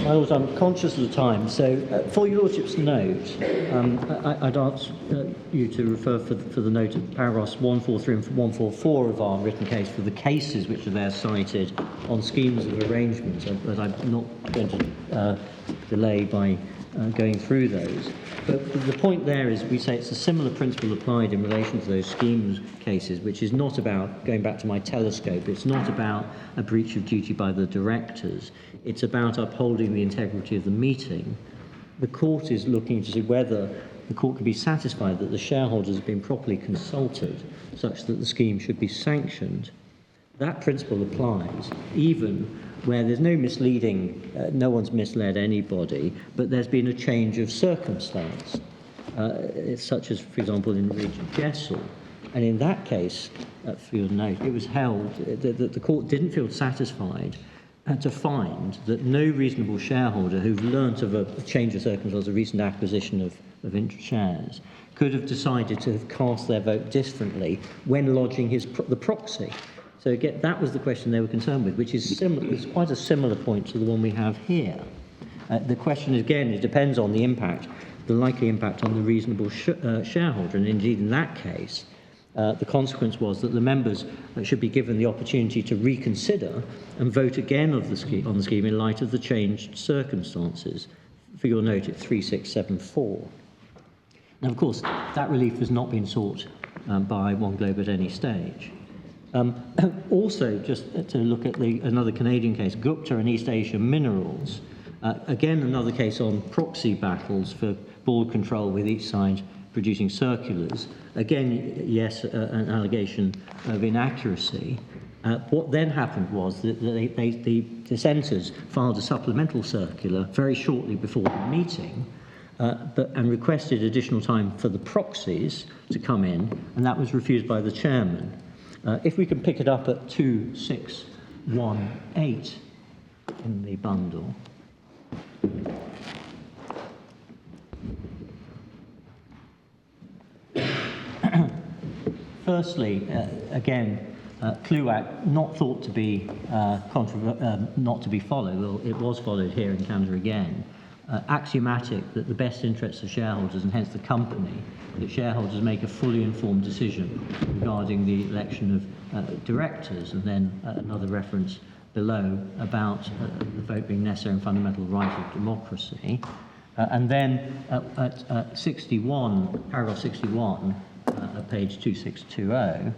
My Lord, I'm conscious of the time, so for your Lordship's note, I'd ask you to refer for the note of paragraphs 143 and 144 of our written case for the cases which are there cited on schemes of arrangement, but I'm not going to delay by going through those. But the point there is we say it's a similar principle applied in relation to those schemes cases, which is not about, going back to my telescope, it's not about a breach of duty by the directors. It's about upholding the integrity of the meeting. The court is looking to see whether the court can be satisfied that the shareholders have been properly consulted such that the scheme should be sanctioned. That principle applies even where there's no misleading, no one's misled anybody, but there's been a change of circumstance, such as, for example, in Regent Jessel. And in that case, for your note, it was held that the court didn't feel satisfied to find that no reasonable shareholder who've learnt of a change of circumstance, a recent acquisition of shares, could have decided to have cast their vote differently when lodging the proxy. So again, that was the question they were concerned with, which is similar. It's quite a similar point to the one we have here. The question, again, it depends on the impact, the likely impact on the reasonable shareholder. And indeed, in that case, the consequence was that the members should be given the opportunity to reconsider and vote again on the scheme in light of the changed circumstances. For your note, it's 3674. Now, of course, that relief has not been sought by 1Globe at any stage. Also, just to look at another Canadian case, Gupta and East Asia Minerals, again another case on proxy battles for board control with each side producing circulars. Again, yes, an allegation of inaccuracy. What then happened was that the dissenters filed a supplemental circular very shortly before the meeting and requested additional time for the proxies to come in, and that was refused by the chairman. If we can pick it up at 2618 in the bundle. Firstly, again, CLUAC not thought to be not to be followed. Well, it was followed here in Canada again. Axiomatic that the best interests of shareholders and hence the company, that shareholders make a fully informed decision regarding the election of directors, and then another reference below about the vote being necessary and fundamental right of democracy. And then at 61, paragraph 61, at page 2620,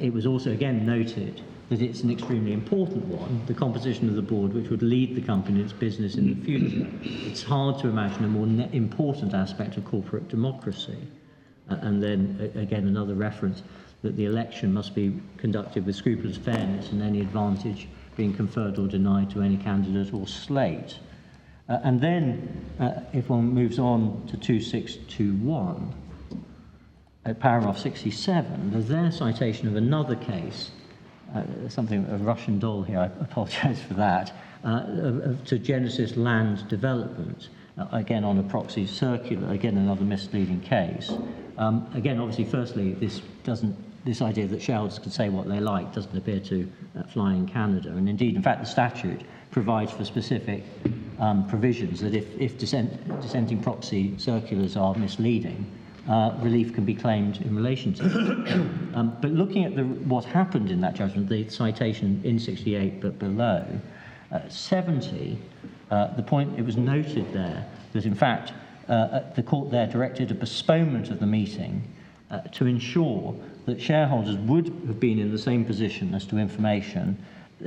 it was also again noted that it's an extremely important one, the composition of the board which would lead the company in its business in the future. It's hard to imagine a more important aspect of corporate democracy. And then, again, another reference that the election must be conducted with scrupulous fairness and any advantage being conferred or denied to any candidate or slate. And then, if one moves on to 2621, at paragraph 67, there's their citation of another case, something of Russian doll here, I apologise for that, to Genesis Land Development, again on a proxy circular, again another misleading case. Again, obviously, firstly, this idea that shareholders can say what they like doesn't appear to fly in Canada. And indeed, in fact, the statute provides for specific provisions that if dissenting proxy circulars are misleading, relief can be claimed in relation to it. But looking at what happened in that judgment, the citation in 68 but below, 70, the point it was noted there that in fact the court there directed a postponement of the meeting to ensure that shareholders would have been in the same position as to information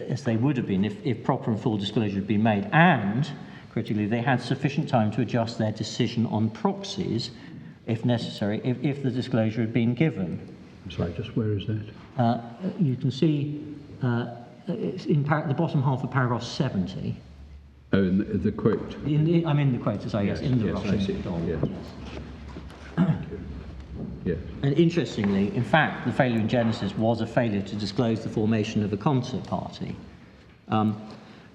as they would have been if proper and full disclosure had been made, and critically they had sufficient time to adjust their decision on proxies if necessary, if the disclosure had been given. I'm sorry, just where is that? You can see it's in the bottom half of paragraph 70. Oh, in the quote? I'm in the quote, as I guess, in the yes, Russian doll. Yes. Yes. Thank you. Yes. And interestingly, in fact, the failure in Genesis was a failure to disclose the formation of a concert party.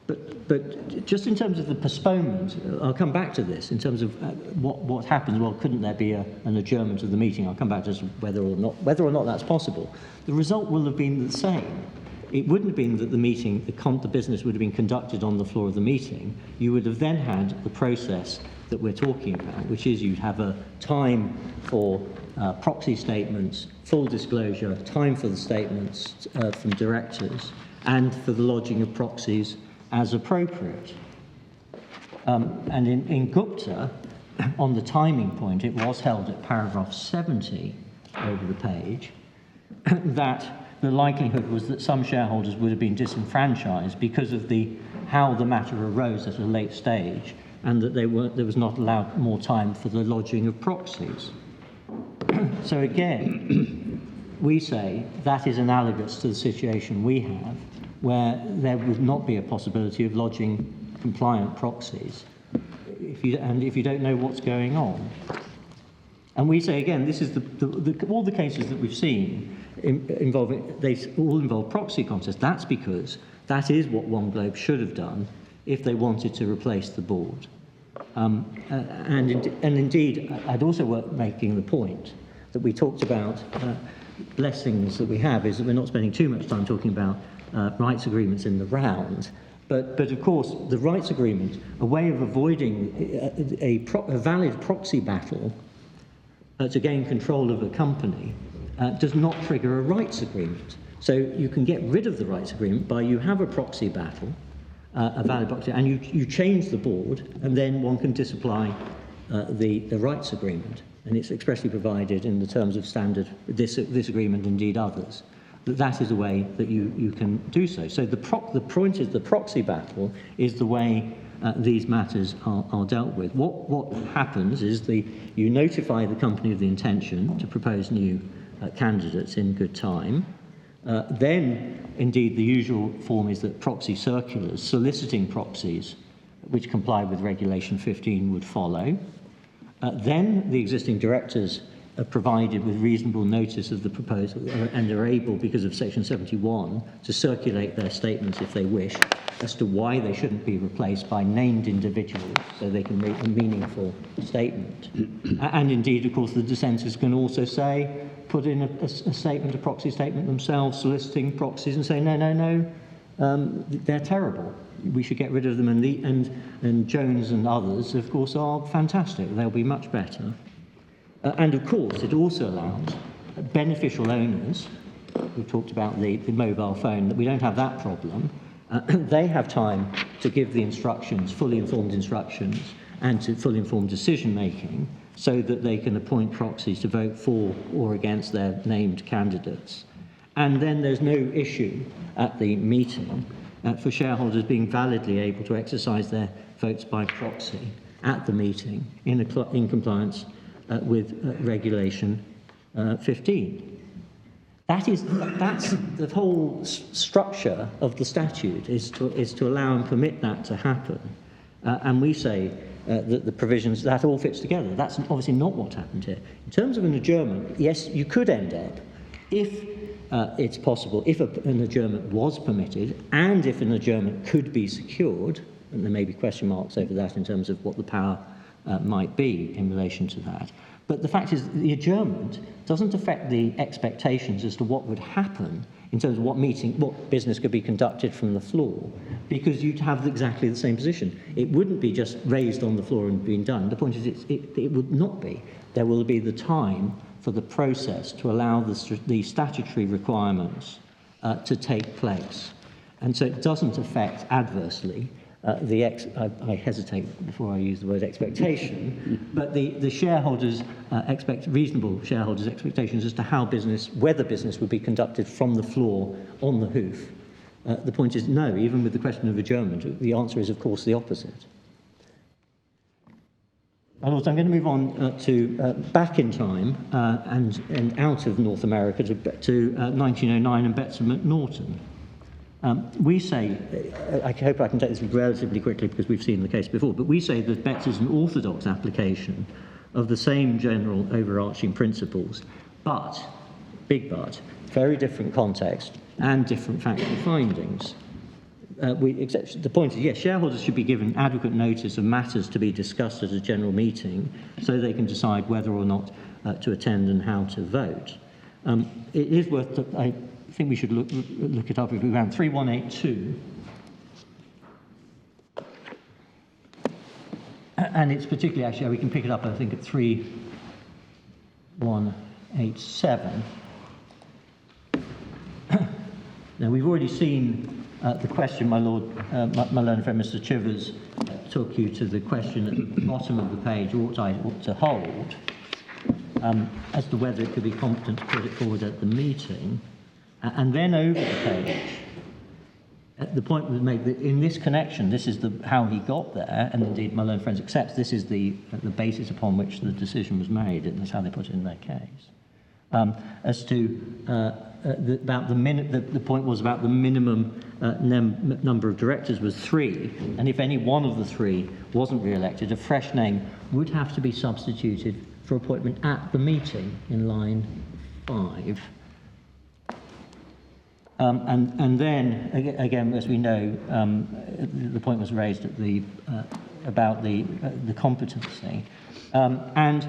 But just in terms of the postponement, I'll come back to this, in terms of what happens. Well, couldn't there be an adjournment of the meeting? I'll come back to whether or not that's possible. The result will have been the same. it wouldn't have been that the meeting, the business would have been conducted on the floor of the meeting. You would have then had the process that we're talking about, which is you'd have a time for proxy statements, full disclosure, time for the statements from directors, and for the lodging of proxies as appropriate. And in Gupta, on the timing point, it was held at paragraph 70 over the page, that the likelihood was that some shareholders would have been disenfranchised because of how the matter arose at a late stage, and that there was not allowed more time for the lodging of proxies. So again, we say that is analogous to the situation we have, where there would not be a possibility of lodging compliant proxies if you don't know what's going on. And we say again, this is all the cases that we've seen they all involve proxy contests. That's because that is what 1Globe should have done if they wanted to replace the board. And indeed, I'd also worth making the point that we talked about blessings that we have is that we're not spending too much time talking about rights agreements in the round. But of course, the rights agreement, a way of avoiding a valid proxy battle to gain control of a company, does not trigger a rights agreement. So you can get rid of the rights agreement by you have a proxy battle, a valid proxy, and you change the board, and then one can disapply the rights agreement. And it's expressly provided in the terms of standard, this agreement, indeed others, that is a way that you can do so. So the point is the proxy battle is the way these matters are dealt with. What happens is you notify the company of the intention to propose new candidates in good time. Then, indeed, the usual form is that proxy circulars soliciting proxies which comply with Regulation 15 would follow. Then the existing directors are provided with reasonable notice of the proposal and are able, because of Section 71, to circulate their statements if they wish as to why they shouldn't be replaced by named individuals so they can make a meaningful statement. And indeed, of course, the dissenters can also put in a statement, a proxy statement themselves, soliciting proxies and say, no, they're terrible. We should get rid of them. And Jones and others, of course, are fantastic. They'll be much better. And of course, it also allows beneficial owners, we've talked about the mobile phone, that we don't have that problem. They have time to give the instructions, fully informed instructions, and to fully informed decision making, so that they can appoint proxies to vote for or against their named candidates. And then there's no issue at the meeting for shareholders being validly able to exercise their votes by proxy at the meeting in compliance with Regulation 15. That's the whole structure of the statute is to allow and permit that to happen. And we say that the provisions, that all fits together. That's obviously not what happened here. In terms of an adjournment, yes, you could end up, if it's possible, if an adjournment was permitted, and if an adjournment could be secured, and there may be question marks over that in terms of what the power might be in relation to that. But the fact is that the adjournment doesn't affect the expectations as to what would happen in terms of what business could be conducted from the floor, because you'd have exactly the same position. It wouldn't be just raised on the floor and being done. The point is it would not be. There will be the time for the process to allow the statutory requirements to take place. And so it doesn't affect adversely I hesitate before I use the word expectation, but the shareholders reasonable shareholders' expectations as to whether business would be conducted from the floor on the hoof. The point is no, even with the question of adjournment, the answer is of course the opposite. And also, I'm going to move on to back in time and out of North America to 1909 and Betts and McNaughton. We say, I hope I can take this relatively quickly because we've seen the case before, but we say that Betts is an orthodox application of the same general overarching principles, but, big but, very different context and different factual findings. The point is, yes, shareholders should be given adequate notice of matters to be discussed at a general meeting so they can decide whether or not to attend and how to vote. It is worth think we should look it up if we can. 3182. And it's particularly, actually, we can pick it up, I think, at 3187. Now, we've already seen the question, my Lord, my learned friend, Mr. Chivers, took you to the question at the bottom of the page, ought I ought to hold, as to whether it could be competent to put it forward at the meeting. And then over the page, the point was made that in this connection, this is how he got there, and indeed my learned friends accepts this is the basis upon which the decision was made, and that's how they put it in their case. As to the point was about the minimum number of directors was 3, and if any one of the 3 wasn't re-elected, a fresh name would have to be substituted for appointment at the meeting in line 5. And then, again, as we know, the point was raised at about the competency. And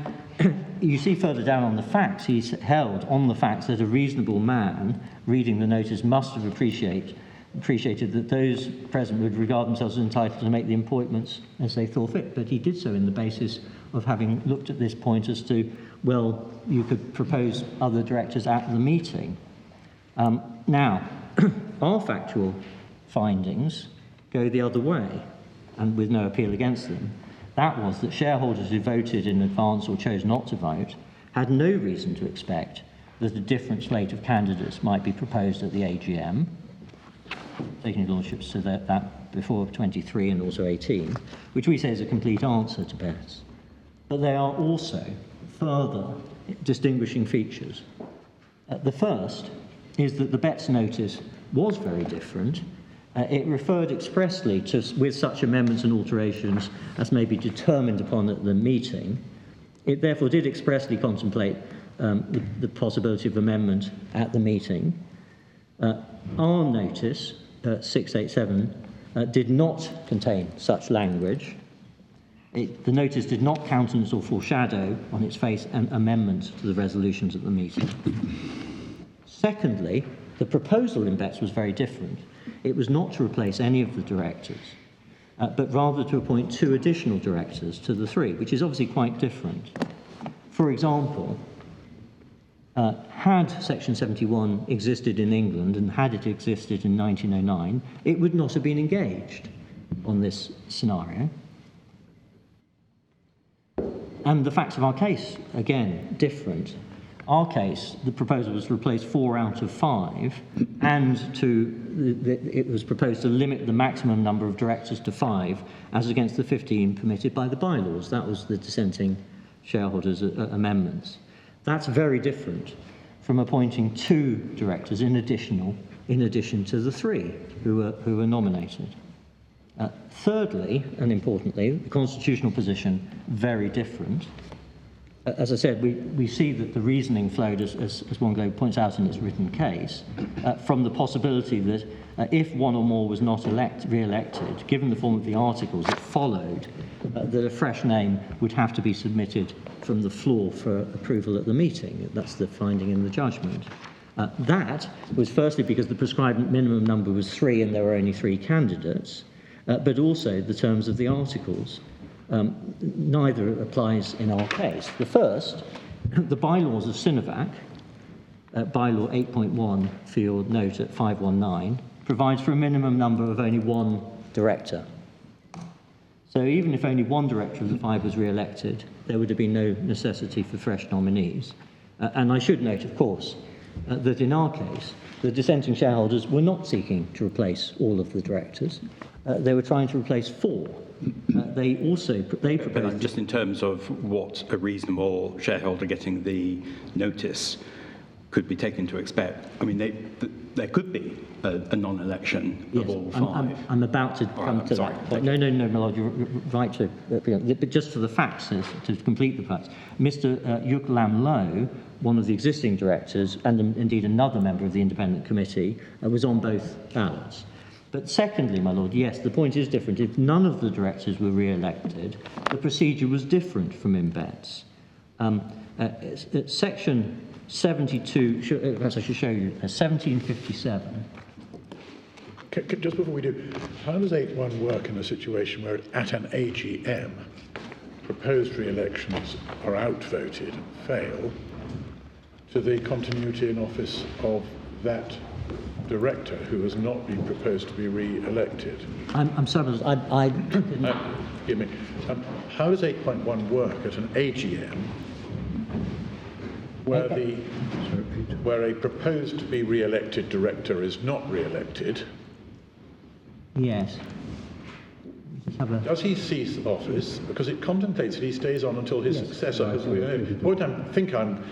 you see further down on the facts, he's held on the facts that a reasonable man reading the notice must have appreciated that those present would regard themselves as entitled to make the appointments as they thought fit. But he did so in the basis of having looked at this point as to, well, you could propose other directors at the meeting. Now, our factual findings go the other way, and with no appeal against them. That was that shareholders who voted in advance or chose not to vote had no reason to expect that a different slate of candidates might be proposed at the AGM, taking lordships to that before 23 and also 18, which we say is a complete answer to Betts. But there are also further distinguishing features. The first is that the Betts notice was very different. It referred expressly to, with such amendments and alterations as may be determined upon at the meeting. It therefore did expressly contemplate the possibility of amendment at the meeting. Our notice, 687, did not contain such language. The notice did not countenance or foreshadow on its face an amendment to the resolutions at the meeting. Secondly, the proposal in Betts was very different. It was not to replace any of the directors, but rather to appoint 2 additional directors to the 3, which is obviously quite different. For example, had Section 71 existed in England and had it existed in 1909, it would not have been engaged on this scenario. And the facts of our case, again, different. Our case, the proposal was to replace 4 out of 5, and it was proposed to limit the maximum number of directors to 5, as against the 15 permitted by the bylaws. That was the dissenting shareholders' amendments. That's very different from appointing 2 directors in addition to the 3 who were nominated. Thirdly, and importantly, the constitutional position, very different. As I said, we see that the reasoning flowed, as 1Globe points out in its written case, from the possibility that if one or more was not re-elected, given the form of the articles, it followed that a fresh name would have to be submitted from the floor for approval at the meeting. That's the finding in the judgment. That was firstly because the prescribed minimum number was 3 and there were only 3 candidates, but also the terms of the articles. Neither applies in our case. The first, the bylaws of Sinovac, bylaw 8.1 field note at 519, provides for a minimum number of only 1 director. So even if only 1 director of the 5 was re-elected, there would have been no necessity for fresh nominees. And I should note, of course, that in our case, the dissenting shareholders were not seeking to replace all of the directors. They were trying to replace 4. They proposed... But just in terms of what a reasonable shareholder getting the notice could be taken to expect, I mean, there could be a non-election of all 5. I'm about to come to that. But no, my Lord, you're right to... But just for the facts, to complete the facts, Mr. Yuklam Low, one of the existing directors, and indeed another member of the independent committee, was on both ballots. But secondly, my Lord, yes, the point is different. If none of the directors were re-elected, the procedure was different from in Betts. Section 72, perhaps I should show you, 1757. Just before we do, how does 8.1 work in a situation where at an AGM, proposed re-elections are outvoted, fail, to the continuity in office of that director who has not been proposed to be re-elected? I'm sorry, I didn't... Forgive me. How does 8.1 work at an AGM where a proposed to be re-elected director is not re-elected? Yes. Does he cease office? Because it contemplates that he stays on until his successor has been. What I think I'm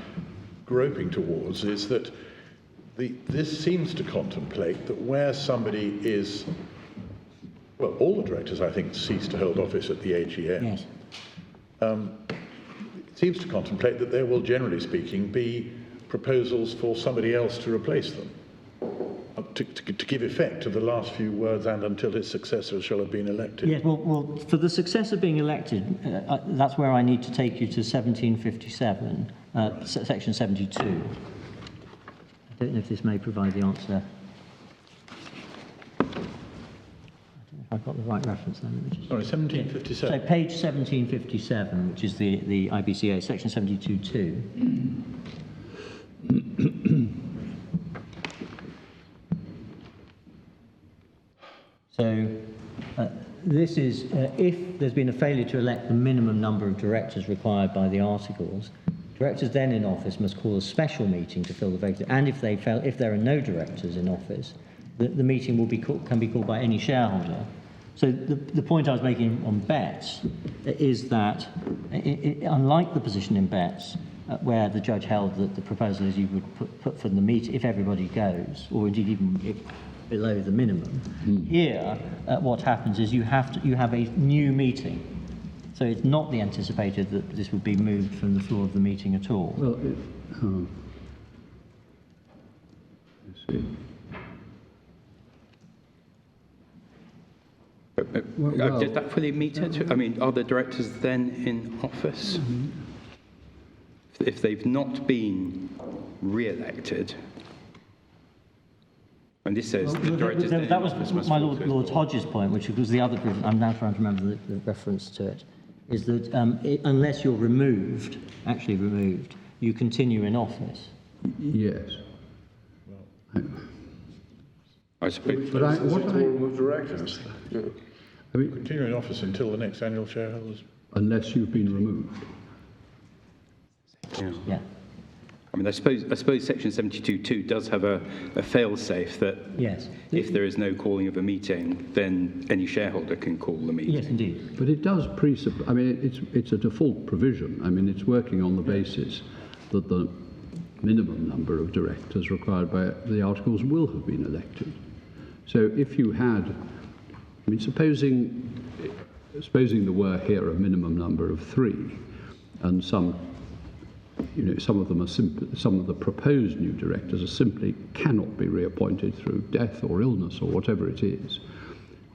groping towards is that this seems to contemplate that where somebody is, well, all the directors, I think, cease to hold office at the AGM. Yes. It seems to contemplate that there will, generally speaking, be proposals for somebody else to replace them, to give effect to the last few words, and until his successor shall have been elected. Yes, well, for the successor being elected, that's where I need to take you to 1757, section 72. I don't know if this may provide the answer. I don't know if I've got the right reference then. Let me just... Sorry, 1757. So page 1757, which is the IBCA, section 72.2. So this is if there's been a failure to elect the minimum number of directors required by the articles, directors then in office must call a special meeting to fill the vacancy. And if there are no directors in office, the meeting can be called by any shareholder. So the point I was making on bets is that, unlike the position in bets, where the judge held that the proposal is you would put for the meeting if everybody goes, or indeed even below the minimum. Here, what happens is you have a new meeting. So it's not the anticipated that this would be moved from the floor of the meeting at all. Well, let's see. Does that fully meet it? I mean, are the directors then in office? If they've not been re-elected, and this says the directors then that in office was must my fulfill Lord Hodges' point, which was the other provision. I'm now trying to remember the reference to it. Is that unless you're actually removed, you continue in office. Yes. I suppose. But remove directors. I mean, Continue in office until the next annual shareholders. unless you've been removed. Yeah. I mean, I suppose Section 72.2 does have a fail-safe that Yes. if there is no calling of a meeting, then any shareholder can call the meeting. Yes, indeed. But it does presuppose, I mean, it's a default provision. I mean, it's working on the basis that the minimum number of directors required by the articles will have been elected. So if you had, I mean, supposing there were here a minimum number of 3, and some of them are some of the proposed new directors are simply cannot be reappointed through death or illness or whatever it is.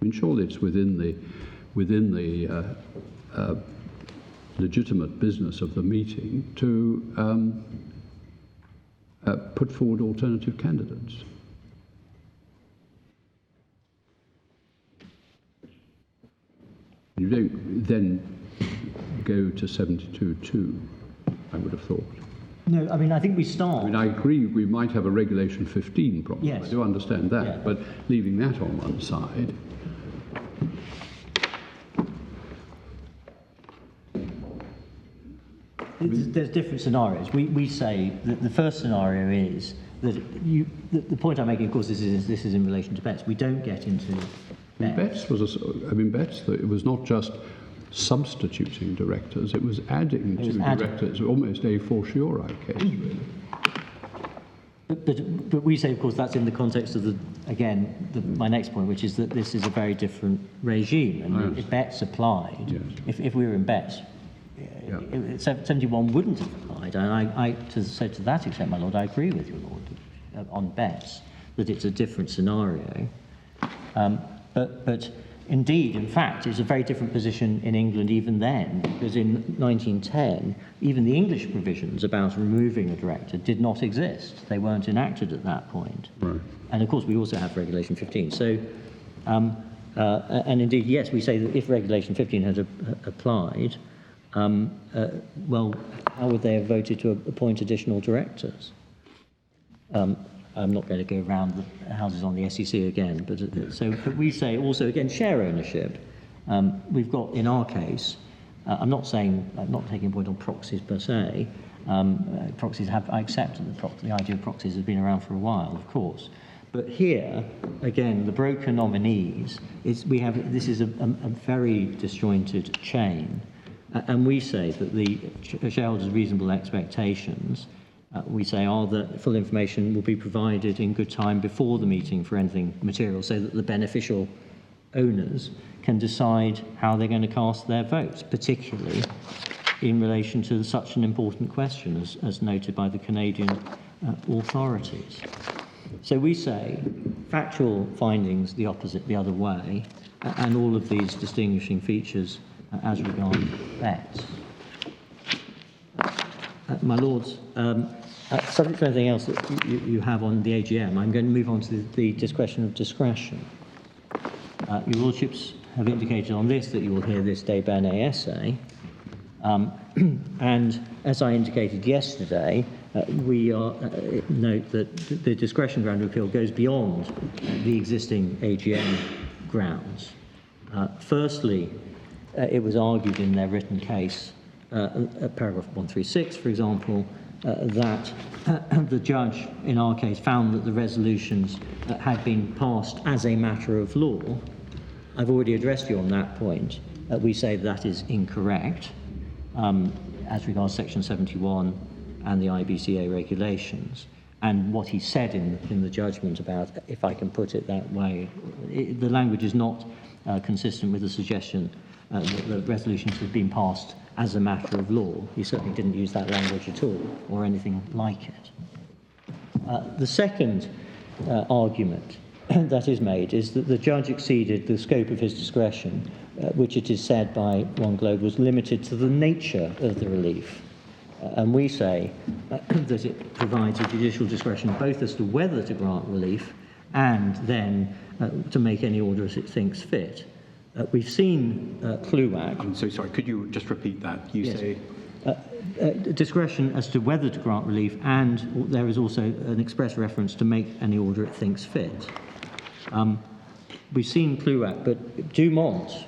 I mean, surely it's within the legitimate business of the meeting to put forward alternative candidates. You don't then go to 72.2, I would have thought. No, I mean, I think we start. I mean, I agree we might have a Regulation 15 problem. Yes. I do understand that. Yeah. But leaving that on one side, There's different scenarios. We say that the first scenario is that the point I'm making, of course, this is in relation to bets. We don't get into bets. Bets, it was not just substituting directors, it was adding to directors, almost a fortiori case, really. But we say, of course, that's in the context of my next point, which is that this is a very different regime, and if bets applied, if we were in bets, 71 wouldn't have applied. And to that extent, my Lord, I agree with you, Lord, on bets, that it's a different scenario. But Indeed, in fact, it's a very different position in England even then, because in 1910, even the English provisions about removing a director did not exist. They weren't enacted at that point. Right. And of course, we also have Regulation 15. So, and indeed, yes, we say that if Regulation 15 had applied, well, how would they have voted to appoint additional directors? I'm not going to go around the houses on the SEC again, but we say also, again, share ownership. We've got, in our case, I'm not taking a point on proxies per se. Proxies I accept that the idea of proxies has been around for a while, of course. But here, again, the broker nominees, this is a very disjointed chain. And we say that the shareholders' reasonable expectations, we say, are that full information will be provided in good time before the meeting for anything material, so that the beneficial owners can decide how they're going to cast their votes, particularly in relation to such an important question as noted by the Canadian authorities. So we say factual findings the other way, and all of these distinguishing features as regards bets. My Lords, subject to anything else that you have on the AGM, I'm going to move on to the discretion of discretion. Your Lordships have indicated on this that you will hear this de bene esse. And as I indicated yesterday, we note that the discretion ground of appeal goes beyond the existing AGM grounds. Firstly, it was argued in their written case, paragraph 136, for example, that the judge, in our case, found that the resolutions had been passed as a matter of law. I've already addressed you on that point. We say that is incorrect as regards Section 71 and the IBCA regulations. And what he said in the judgment about, if I can put it that way, the language is not consistent with the suggestion that the resolutions had been passed as a matter of law. He certainly didn't use that language at all, or anything like it. The second argument that is made is that the judge exceeded the scope of his discretion, which it is said by 1Globe was limited to the nature of the relief. And we say that it provides a judicial discretion both as to whether to grant relief and then to make any order as it thinks fit. We've seen CLUAC. I'm so sorry, could you just repeat that? You Yes. say... Discretion as to whether to grant relief, and there is also an express reference to make any order it thinks fit. We've seen CLUAC, but Dumont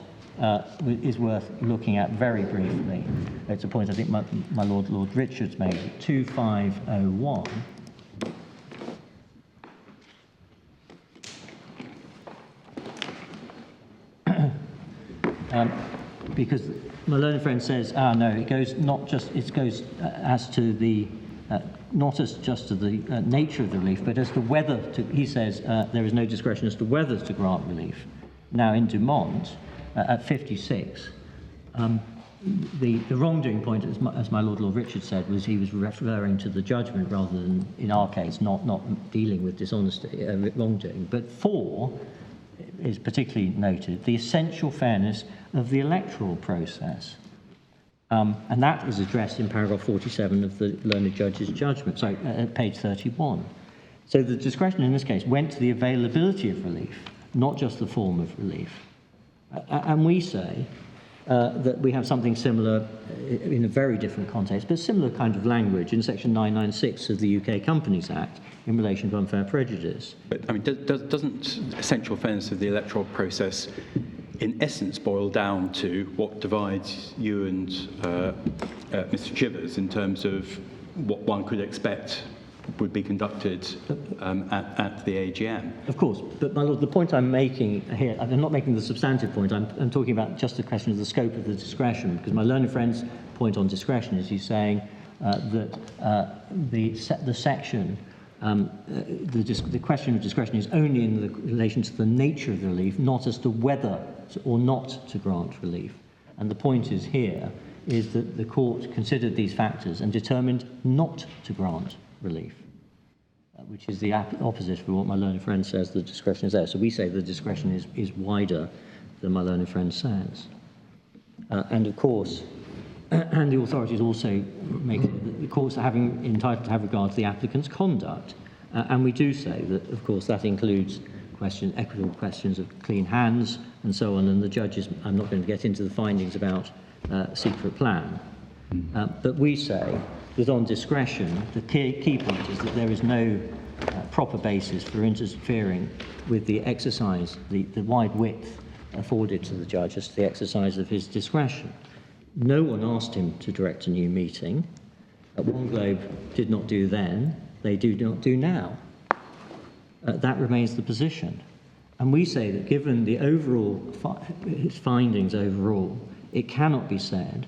is worth looking at very briefly. It's a point I think my Lord Richards made, 2501. Because my learned friend says, no, it goes not just, it goes as to the, not as just to the nature of the relief, but as to whether to, he says there is no discretion as to whether to grant relief. Now in Dumont, at 56, the wrongdoing point, as my Lord Richard said, was he was referring to the judgment rather than, in our case, not dealing with dishonesty, wrongdoing. But 4 is particularly noted, the essential fairness of the electoral process. And that is addressed in paragraph 47 of the learned judge's judgment, sorry, at page 31. So the discretion in this case went to the availability of relief, not just the form of relief. And we say that we have something similar in a very different context, but similar kind of language in section 996 of the UK Companies Act in relation to unfair prejudice. But I mean, doesn't essential fairness of the electoral process in essence boil down to what divides you and Mr. Chivers in terms of what one could expect would be conducted at the AGM? Of course, but my Lord, the point I'm making here, I'm not making the substantive point, I'm talking about just the question of the scope of the discretion, because my learned friend's point on discretion is he's saying that the section, the question of discretion is only in relation to the nature of the relief, not as to whether or not to grant relief. And the point is here is that the court considered these factors and determined not to grant relief, which is the opposite of what my learned friend says the discretion is there. So we say the discretion is wider than my learned friend says. And of course, and the authorities also make the courts are entitled to have regard to the applicant's conduct. And we do say that, of course, that includes equitable questions of clean hands and so on. And the judges, I'm not going to get into the findings about secret plan. But we say that on discretion, the key point is that there is no proper basis for interfering with the exercise, the wide width afforded to the judge as to the exercise of his discretion. No one asked him to direct a new meeting. 1Globe did not do then, they do not do now. That remains the position. And we say that given the overall his findings overall, it cannot be said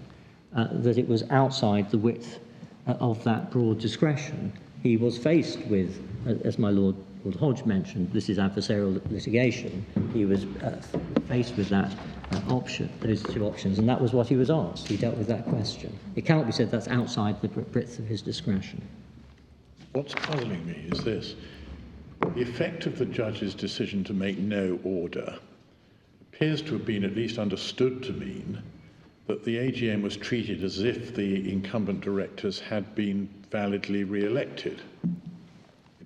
that it was outside the width of that broad discretion. He was faced with, as my Lord Hodge mentioned, this is adversarial litigation. He was faced with that option, those two options, and that was what he was asked. He dealt with that question. It cannot be said that's outside the breadth of his discretion. What's puzzling me is this. The effect of the judge's decision to make no order appears to have been at least understood to mean that the AGM was treated as if the incumbent directors had been validly re-elected.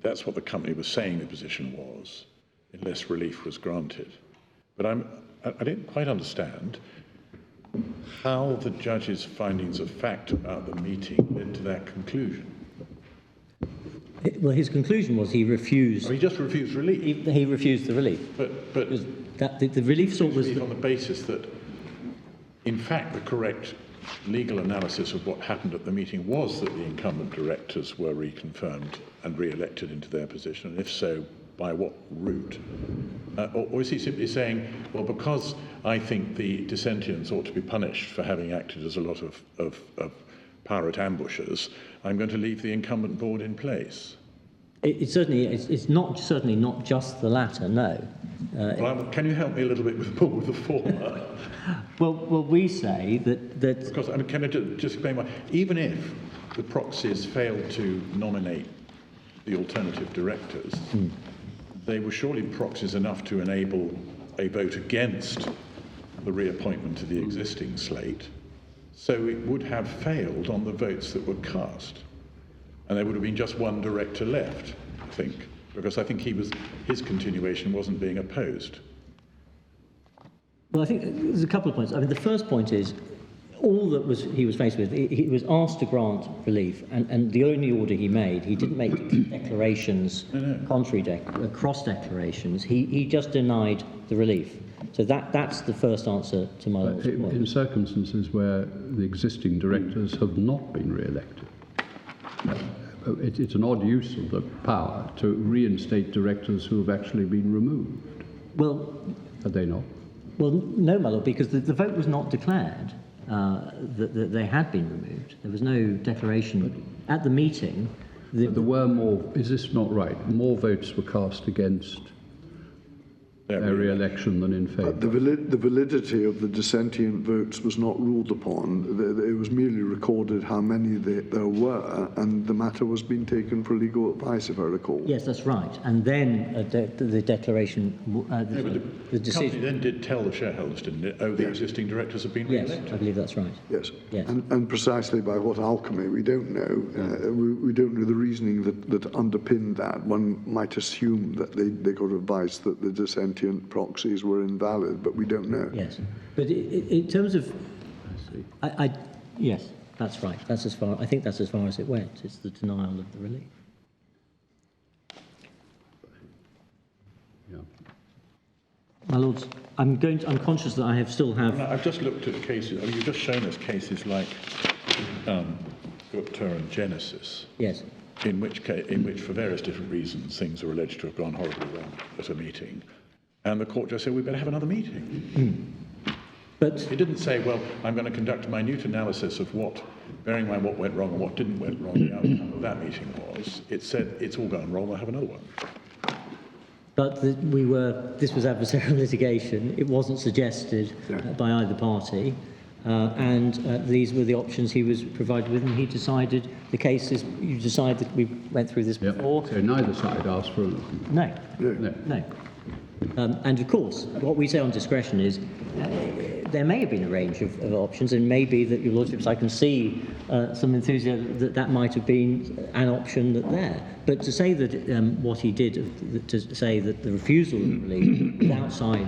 That's what the company was saying the position was, unless relief was granted. But I don't quite understand how the judge's findings of fact about the meeting led to that conclusion. Well, his conclusion was he refused. He just refused relief. He refused the relief. But the relief sought was on the basis that, in fact, the correct legal analysis of what happened at the meeting was that the incumbent directors were reconfirmed and re-elected into their position, and if so, by what route? Or is he simply saying, well, because I think the dissentients ought to be punished for having acted as a lot of pirate ambushers, I'm going to leave the incumbent board in place? It's certainly not just the latter, no. Well, can you help me a little bit with the former? well, we say that Because, can I just explain why? Even if the proxies failed to nominate the alternative directors, they were surely proxies enough to enable a vote against the reappointment to the existing slate. So it would have failed on the votes that were cast. And there would have been just one director left, I think, because I think his continuation wasn't being opposed. Well, I think there's a couple of points. I mean, the first point is all that he was faced with, he was asked to grant relief, and the only order he made, he didn't make declarations, cross declarations. He just denied the relief. So that's the first answer to my point. In circumstances where the existing directors have not been re-elected, it's an odd use of the power to reinstate directors who have actually been removed. Well, are they not? Well, no, my lord, because the vote was not declared that they had been removed. There was no declaration at the meeting. But there were more. Is this not right? More votes were cast against their re-election than in favour. The validity of the dissentient votes was not ruled upon. It was merely recorded how many there were, and the matter was being taken for legal advice, if I recall. Yes, that's right. And then the declaration, the decision. The company then did tell the shareholders, didn't it? Oh, the existing directors have been re-elected. Yes, I believe that's right. Yes. Yes. And precisely by what alchemy, we don't know. We don't know the reasoning that underpinned that. One might assume that they got advice that the dissentient proxies were invalid, but we don't know. Yes, but in terms of, yes, that's right. That's as far. I think that's as far as it went. It's the denial of the relief. Yeah. My lords, I'm conscious that I still have. I've just looked at cases. I mean, you've just shown us cases like Gupta and Genesis. Yes. In which, for various different reasons, things are alleged to have gone horribly wrong at a meeting. And the court just said, we better have another meeting. But it didn't say, well, I'm going to conduct a minute analysis of what, bearing in mind what went wrong and what didn't went wrong, the outcome of that meeting was. It said, it's all gone wrong, we'll have another one. But this was adversarial litigation. It wasn't suggested by either party. And these were the options he was provided with, and he decided the cases. You decide that we went through this before. So neither side asked for anything. No. And of course, what we say on discretion is there may have been a range of options, and maybe that your lordships, I can see some enthusiasm that might have been an option there. But to say that what he did, to say that the refusal of relief is outside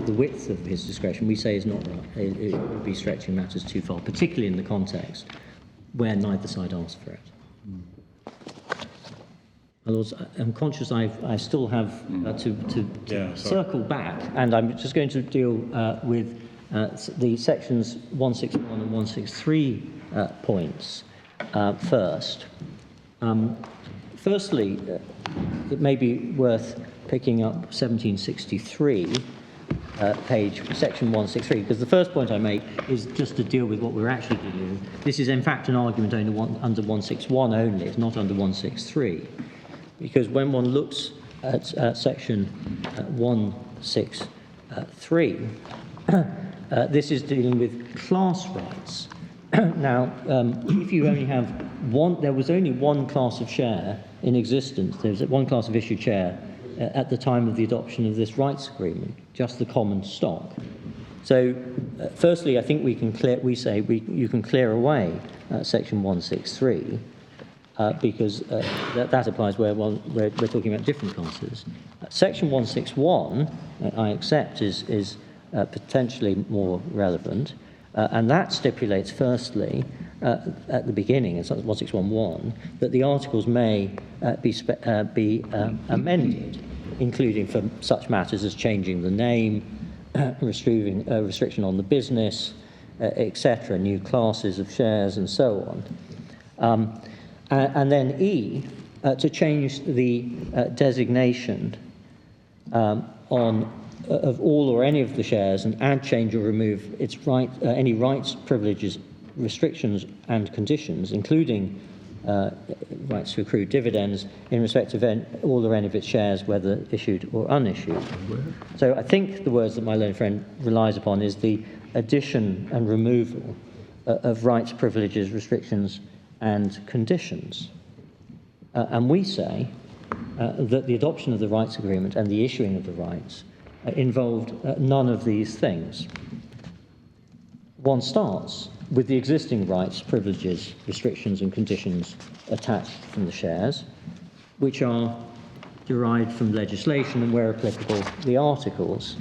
the width of his discretion, we say is not right. It would be stretching matters too far, particularly in the context where neither side asked for it. I'm conscious I still have to circle back, and I'm just going to deal with the sections 161 and 163 points first. Firstly, it may be worth picking up 1763, section 163, because the first point I make is just to deal with what we're actually dealing with. This is in fact an argument only under 161 only, it's not under 163. Because when one looks at section 163, this is dealing with class rights. Now, if you only have one, there was only one class of share in existence, there was one class of issued share at the time of the adoption of this rights agreement, just the common stock. So, firstly, I think you can clear away section 163. Because that applies where we're talking about different classes. Section 161, I accept, is potentially more relevant, and that stipulates, firstly, at the beginning, in 161.1, that the articles may be amended, including for such matters as changing the name, restriction on the business, etc., new classes of shares, and so on. And then E, to change the designation of all or any of the shares and add, change, or remove any rights, privileges, restrictions, and conditions, including rights to accrue dividends in respect of all or any of its shares, whether issued or unissued. So I think the words that my learned friend relies upon is the addition and removal of rights, privileges, restrictions, and conditions. And we say that the adoption of the rights agreement and the issuing of the rights involved none of these things. One starts with the existing rights, privileges, restrictions, and conditions attached from the shares, which are derived from legislation and, where applicable, the articles.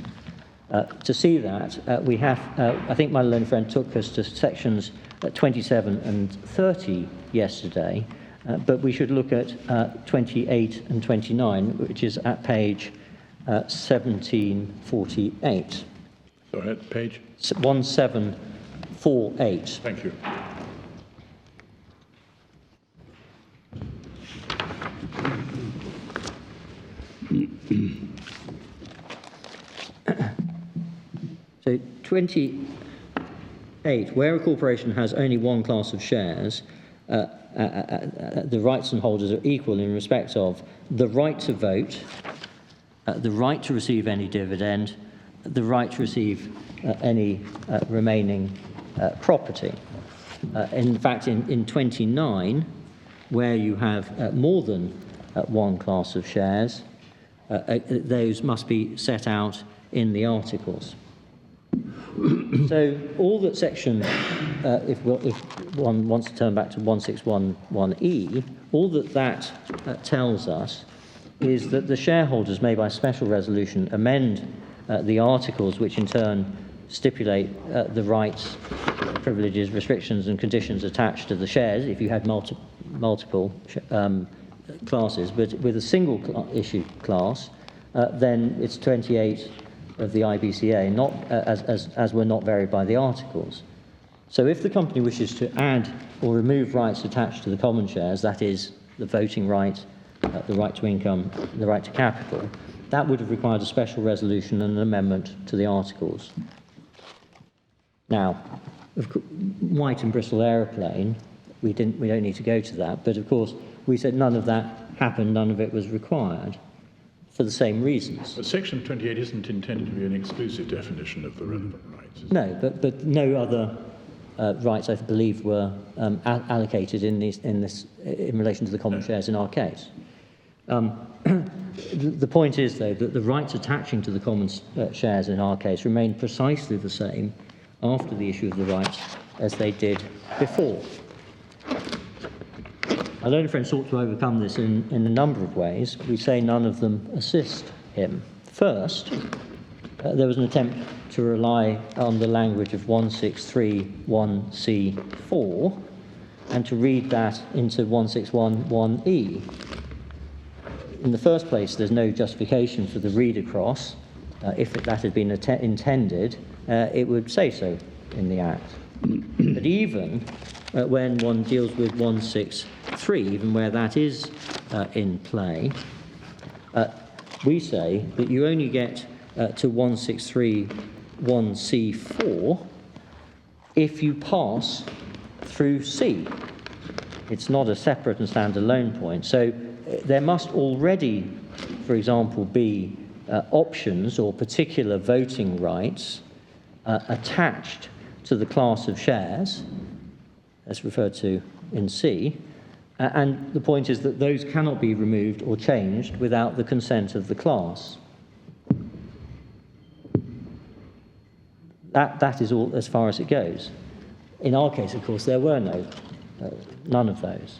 To see that, we have, I think my learned friend took us to sections 27 and 30 yesterday, but we should look at 28 and 29, which is at page 1748. Sorry, at page? 1748. Thank you. So 28, where a corporation has only one class of shares, the rights and holders are equal in respect of the right to vote, the right to receive any dividend, the right to receive any remaining property. In fact, in 29, where you have more than one class of shares, those must be set out in the articles. So all that section, if one wants to turn back to 161.1e, all that tells us is that the shareholders may by special resolution amend the articles, which in turn stipulate the rights, privileges, restrictions, and conditions attached to the shares if you had multiple classes, but with a single issue class, then it's 28 of the IBCA, not as were not varied by the articles. So if the company wishes to add or remove rights attached to the common shares, that is the voting right, the right to income, the right to capital, that would have required a special resolution and an amendment to the articles. Now, White and Bristol Aeroplane, we don't need to go to that, but of course we said none of that happened, none of it was required, for the same reasons. But Section 28 isn't intended to be an exclusive definition of the relevant rights, is it? No, but no other rights, I believe, were allocated in relation to the common shares in our case. The point is, though, that the rights attaching to the common shares in our case remain precisely the same after the issue of the rights as they did before. Our learned friend sought to overcome this in a number of ways. We say none of them assist him. First, there was an attempt to rely on the language of 1631C4 and to read that into 1611E. In the first place, there's no justification for the read across. If that had been intended, it would say so in the Act. But even when one deals with 163, even where that is in play, we say that you only get to 1631C4 if you pass through C. It's not a separate and standalone point. So there must already, for example, be options or particular voting rights attached to the class of shares, as referred to in C, and the point is that those cannot be removed or changed without the consent of the class. That is all as far as it goes. In our case, of course, there were none of those.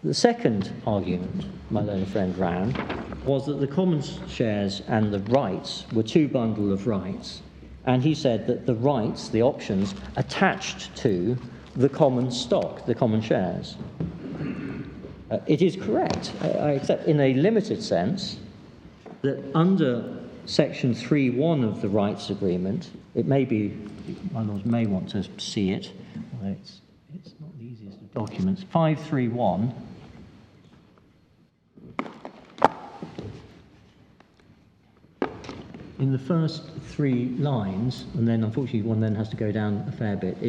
The second argument my learned friend ran was that the common shares and the rights were two bundles of rights, and he said that the rights, the options, attached to the common stock, the common shares. It is correct, I accept in a limited sense, that under Section 3.1 of the Rights Agreement, it may be, my lords may want to see it, although it's not the easiest of documents, 531. In the first three lines, and then unfortunately one then has to go down a fair bit,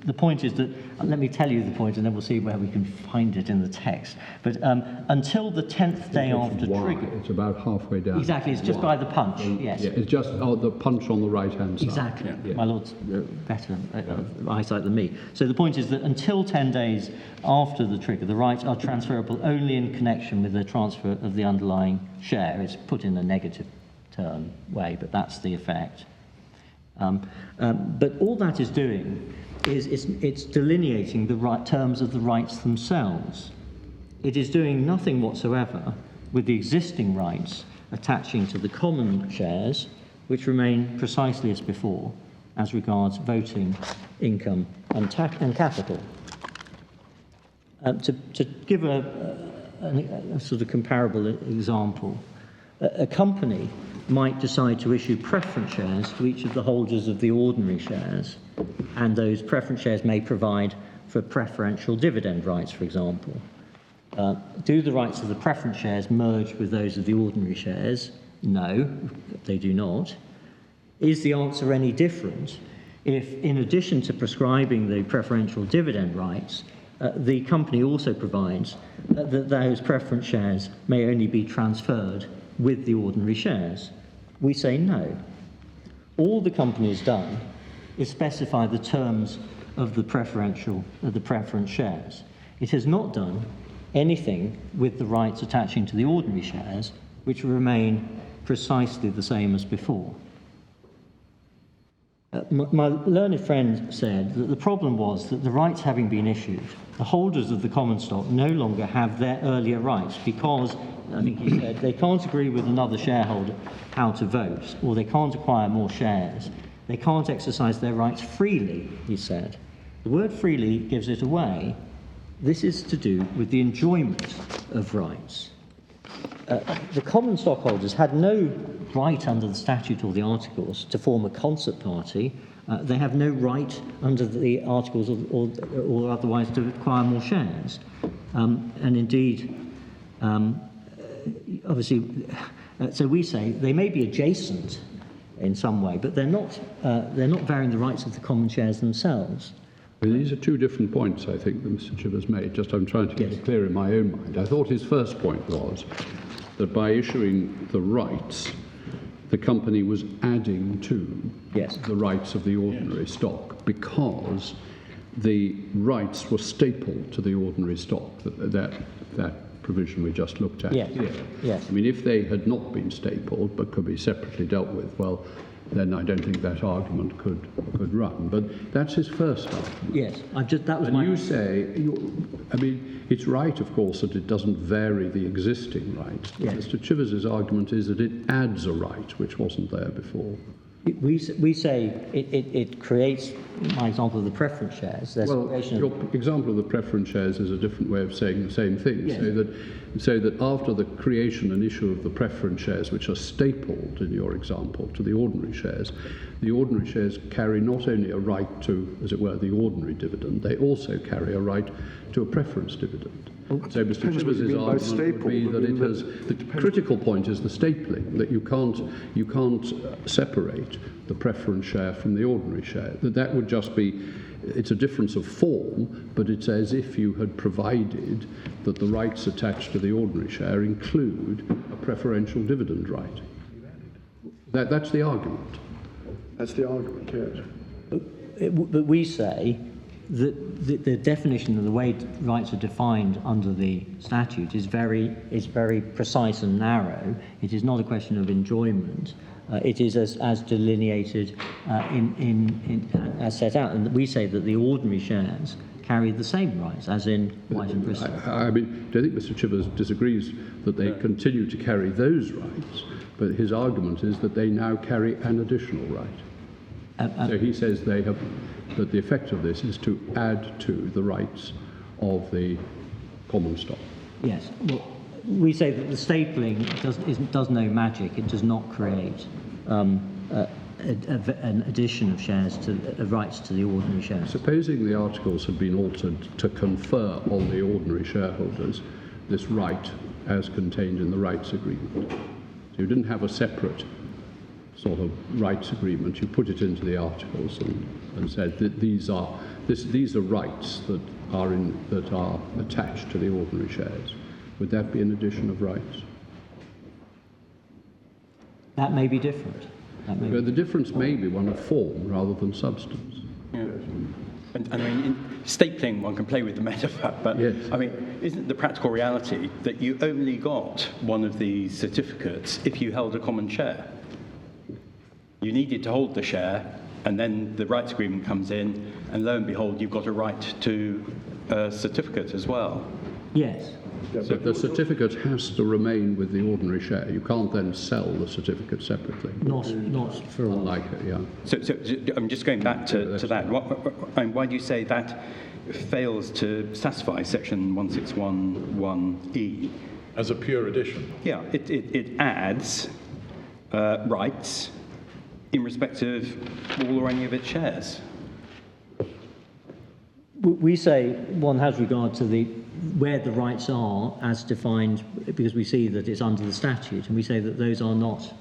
the point is that, let me tell you the point and then we'll see where we can find it in the text, but until the 10th day after trigger... It's about halfway down. Exactly, it's just by the punch, yes. Yeah, it's just the punch on the right-hand side. Exactly, yeah. my lord's better eyesight than me. So the point is that until 10 days after the trigger, the rights are transferable only in connection with the transfer of the underlying share. It's put in a negative way, but that's the effect. But all that is doing is it's delineating the right terms of the rights themselves. It is doing nothing whatsoever with the existing rights attaching to the common shares, which remain precisely as before as regards voting, income, and capital. To give a sort of comparable example, a company might decide to issue preference shares to each of the holders of the ordinary shares, and those preference shares may provide for preferential dividend rights, for example. Do the rights of the preference shares merge with those of the ordinary shares? No, they do not. Is the answer any different if, in addition to prescribing the preferential dividend rights, the company also provides that those preference shares may only be transferred with the ordinary shares? We say no. All the company has done is specify the terms of the preference shares. It has not done anything with the rights attaching to the ordinary shares, which remain precisely the same as before. My learned friend said that the problem was that the rights having been issued, the holders of the common stock no longer have their earlier rights because, I think he said, they can't agree with another shareholder how to vote, or they can't acquire more shares. They can't exercise their rights freely, he said. The word freely gives it away. This is to do with the enjoyment of rights. The common stockholders had no right under the statute or the articles to form a concert party. They have no right under the articles or otherwise to acquire more shares. And indeed, obviously, so we say they may be adjacent in some way, but they're not varying the rights of the common shares themselves. Well, these are two different points, I think, that Mr. Chivers made. Just I'm trying to get it clear in my own mind. I thought his first point was that by issuing the rights, the company was adding to the rights of the ordinary stock because the rights were stapled to the ordinary stock. That provision we just looked at Yes. here. Yes. I mean, if they had not been stapled but could be separately dealt with, well, then I don't think that argument could run. But that's his first argument. Yes, that was And my... you say, I mean, it's right, of course, that it doesn't vary the existing rights. Yes. Mr. Chivers' argument is that it adds a right which wasn't there before. We say it creates, my example of the preference shares. There's Well, creation your of, example of the preference shares is a different way of saying the same thing. Yes. So that after the creation and issue of the preference shares, which are stapled in your example to the ordinary shares carry not only a right to, as it were, the ordinary dividend, they also carry a right to a preference dividend. So Mr. depends what you Chivers' mean by argument would be stapled. that I mean, it has, the critical point is the stapling, that you can't separate the preference share from the ordinary share. That would just be, it's a difference of form, but it's as if you had provided that the rights attached to the ordinary share include a preferential dividend right. That's the argument. That's the argument, yes. but we say that the definition of the way rights are defined under the statute is very precise and narrow. It is not a question of enjoyment. It is as delineated as set out, and we say that the ordinary shares carry the same rights as in White and Bristol. I mean, I think Mr. Chivers disagrees that they continue to carry those rights, but his argument is that they now carry an additional right. So he says that the effect of this is to add to the rights of the common stock. Yes. Well, we say that the stapling does no magic. It does not create an addition of shares to rights to the ordinary shares. Supposing the articles had been altered to confer on the ordinary shareholders this right as contained in the rights agreement. So you didn't have a separate sort of rights agreement. You put it into the articles and said that these are rights that are attached to the ordinary shares. Would that be an addition of rights? That may be different. But the difference may be one of form rather than substance. Yeah. And I mean, in stapling, one can play with the metaphor, but Yes. I mean, isn't the practical reality that you only got one of these certificates if you held a common share? You needed to hold the share, and then the rights agreement comes in, and lo and behold, you've got a right to a certificate as well. Yes. But the certificate has to remain with the ordinary share. You can't then sell the certificate separately. Not for all. Unlike it, yeah. So I'm just going back to that. Why do you say that fails to satisfy Section 1611E? As a pure addition. Yeah, it adds rights in respect of all or any of its shares. We say one has regard to where the rights are as defined, because we see that it's under the statute, and we say that those are not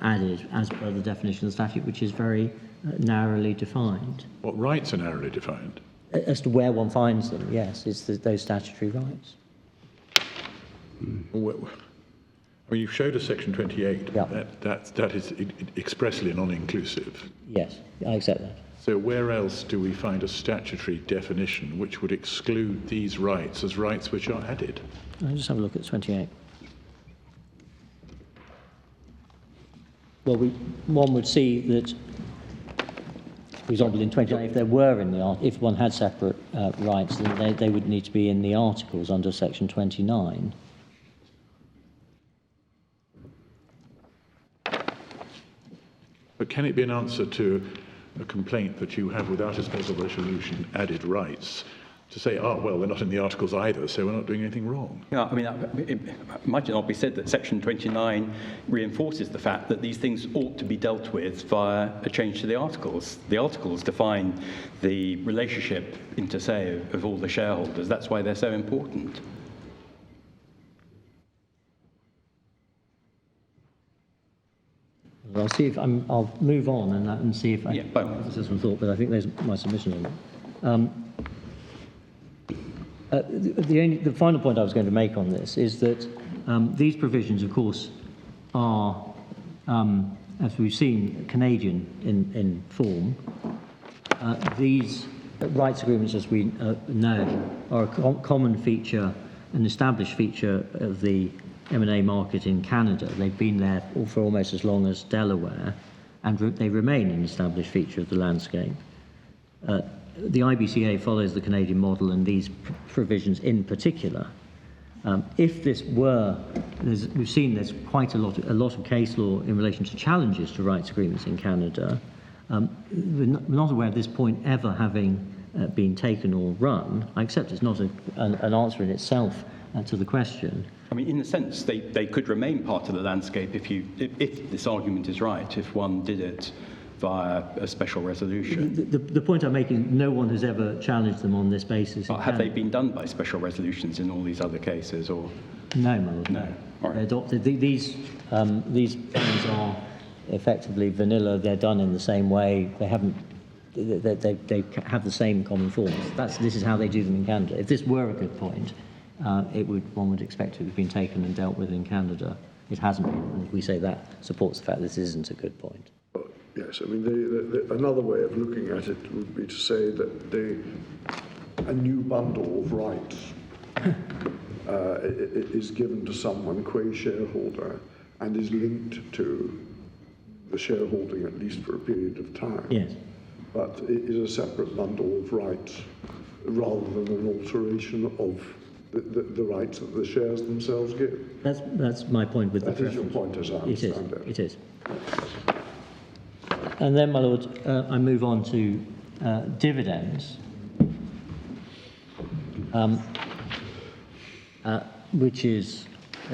added as per the definition of the statute, which is very narrowly defined. What rights are narrowly defined? As to where one finds them, yes, it's those statutory rights. Well, I mean, you've showed us Section 28. Yeah. That is expressly non-inclusive. Yes, I accept that. So where else do we find a statutory definition which would exclude these rights as rights which are added? I'll just have a look at 28. Well, one would see that, for example, in 28, if there were if one had separate rights, then they would need to be in the articles under Section 29. But can it be an answer to a complaint that you have without a special resolution added rights to say, oh, well, they're not in the articles either, so we're not doing anything wrong? Yeah, I mean, it might not be said that Section 29 reinforces the fact that these things ought to be dealt with via a change to the articles. The articles define the relationship inter se of all the shareholders. That's why they're so important. I'll see if I'll move on and see if I both. just some thought, but I think there's my submission on it. The final point I was going to make on this is that these provisions, of course, are, as we've seen, Canadian in form. These rights agreements, as we know, are a common feature an established feature of the M&A market in Canada. They've been there for almost as long as Delaware, and they remain an established feature of the landscape. The IBCA follows the Canadian model and these provisions in particular. If this were, we've seen there's quite a lot of case law in relation to challenges to rights agreements in Canada. We're not aware of this point ever having been taken or run. I accept it's not an answer in itself to the question. I mean, in a sense, they could remain part of the landscape if this argument is right, if one did it via a special resolution. The point I'm making, no one has ever challenged them on this basis. But have they been done by special resolutions in all these other cases, or? No, my lord. No. All right. They're adopted. These plans are effectively vanilla. They're done in the same way. They haven't. They have the same common forms. This is how they do them in Canada. If this were a good point, one would expect it to have been taken and dealt with in Canada. It hasn't been, and we say that supports the fact this isn't a good point. Yes, I mean, another way of looking at it would be to say that a new bundle of rights is given to someone, qua shareholder, and is linked to the shareholding at least for a period of time. Yes. But it is a separate bundle of rights rather than an alteration of the rights that the shares themselves give. That's my point with that the is your point, as I understand it. It is. And then, my lord, I move on to dividends, which is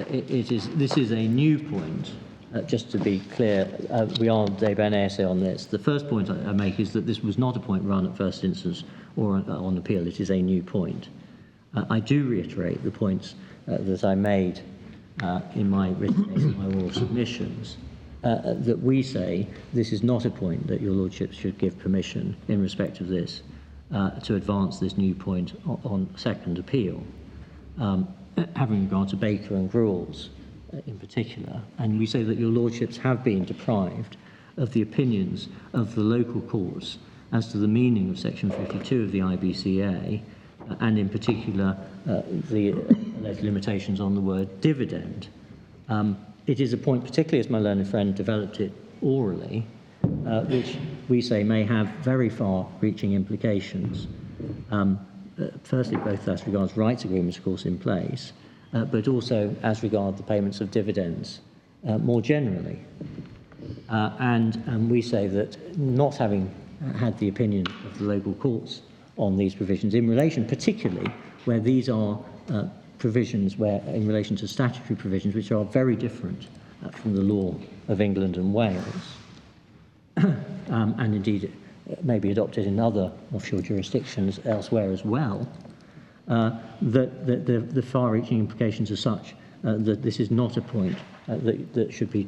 this is a new point. Just to be clear, we are de bene on this. The first point I make is that this was not a point run at first instance or on appeal. It is a new point. I do reiterate the points that I made in my written case and my oral submissions, that we say this is not a point that your lordship should give permission in respect of this to advance this new point on second appeal, having regard to Baker and Gruel's in particular. And we say that your lordships have been deprived of the opinions of the local courts as to the meaning of section 52 of the IBCA, and in particular the alleged limitations on the word dividend. It is a point, particularly as my learned friend developed it orally, which we say may have very far-reaching implications. Firstly, both as regards rights agreements, of course, in place, but also as regard the payments of dividends more generally. And we say that not having had the opinion of the local courts on these provisions, in relation particularly where these are provisions where, in relation to statutory provisions, which are very different from the law of England and Wales, and indeed may be adopted in other offshore jurisdictions elsewhere as well, that the far-reaching implications are such that this is not a point that should be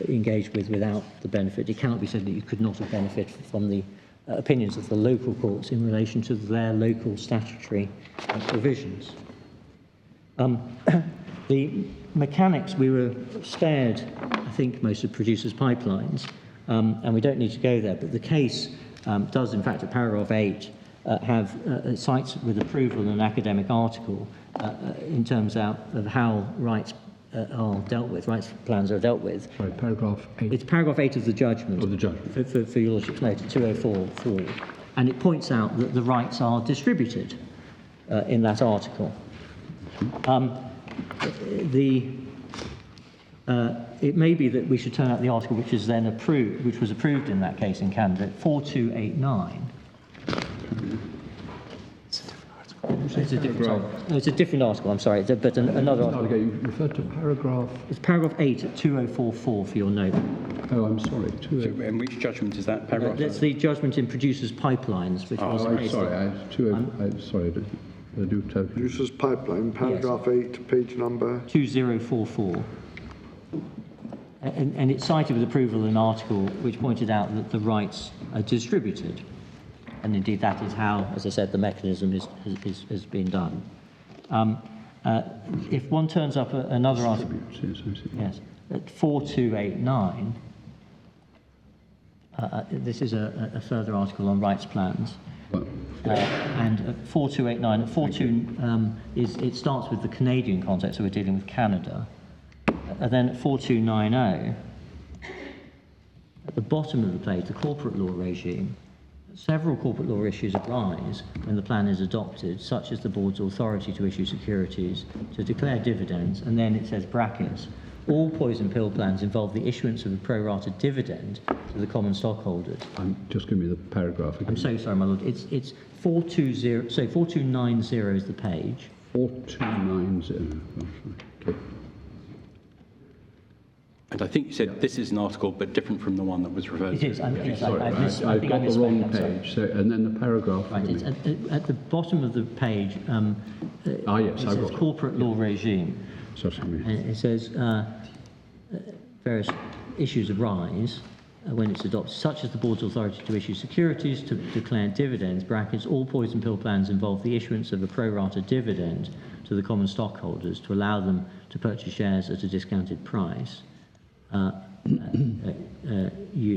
engaged with without the benefit. It cannot be said that you could not have benefited from the opinions of the local courts in relation to their local statutory provisions. The mechanics, we were spared, I think, most of producers' pipelines, and we don't need to go there, but the case does, in fact, at paragraph 8, have cites with approval an academic article in terms of how rights are dealt with, rights plans are dealt with. Sorry, paragraph 8. It's paragraph 8 of the judgment. Of the judgment. For your lordship's note, 204.4. And it points out that the rights are distributed in that article. It may be that we should turn out the article which is then approved, which was approved in that case in Canada, 4289. It's a different article, I'm sorry, but another article. Okay, you referred to paragraph... It's paragraph 8 at 2044 for your note. Oh, I'm sorry. And which judgment is that paragraph? That's the judgment in Producers Pipelines, which was... I'm sorry, I'm sorry, I do totally... Producers Pipeline, paragraph 8, page number... 2044. And it cited with approval an article which pointed out that the rights are distributed. And indeed that is how, as I said, the mechanism has been done. If one turns up another article... Yes, at 4289, this is a further article on rights plans. And at 4289, 42 it starts with the Canadian context, so we're dealing with Canada. And then at 4290, at the bottom of the page, the corporate law regime, several corporate law issues arise when the plan is adopted, such as the board's authority to issue securities, to declare dividends, and then it says brackets. All poison pill plans involve the issuance of a pro-rata dividend to the common stockholders. Just give me the paragraph again. I'm so sorry, my lord. It's 420. So 4290 is the page. 4290. Okay. And I think you said this is an article, but different from the one that was referred It to. is. Yes, Sorry, I missed. I've got the wrong I'm sorry. page. So, and then the paragraph. Right, it's at the bottom of the page. Yes, it I've says got it. corporate law regime. Certainly. And it says various issues arise when it's adopted, such as the board's authority to issue securities, to declare dividends, brackets, all poison pill plans involve the issuance of a pro-rata dividend to the common stockholders to allow them to purchase shares at a discounted price. And then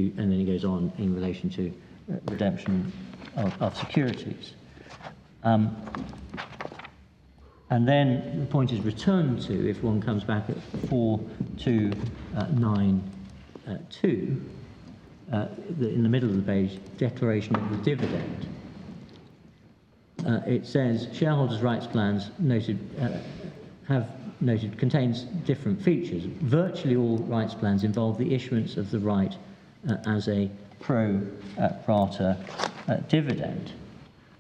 it goes on in relation to redemption of securities. And then the point is returned to if one comes back at 4292, in the middle of the page, declaration of the dividend. It says shareholders' rights plans contains different features. Virtually all rights plans involve the issuance of the right as a pro rata dividend.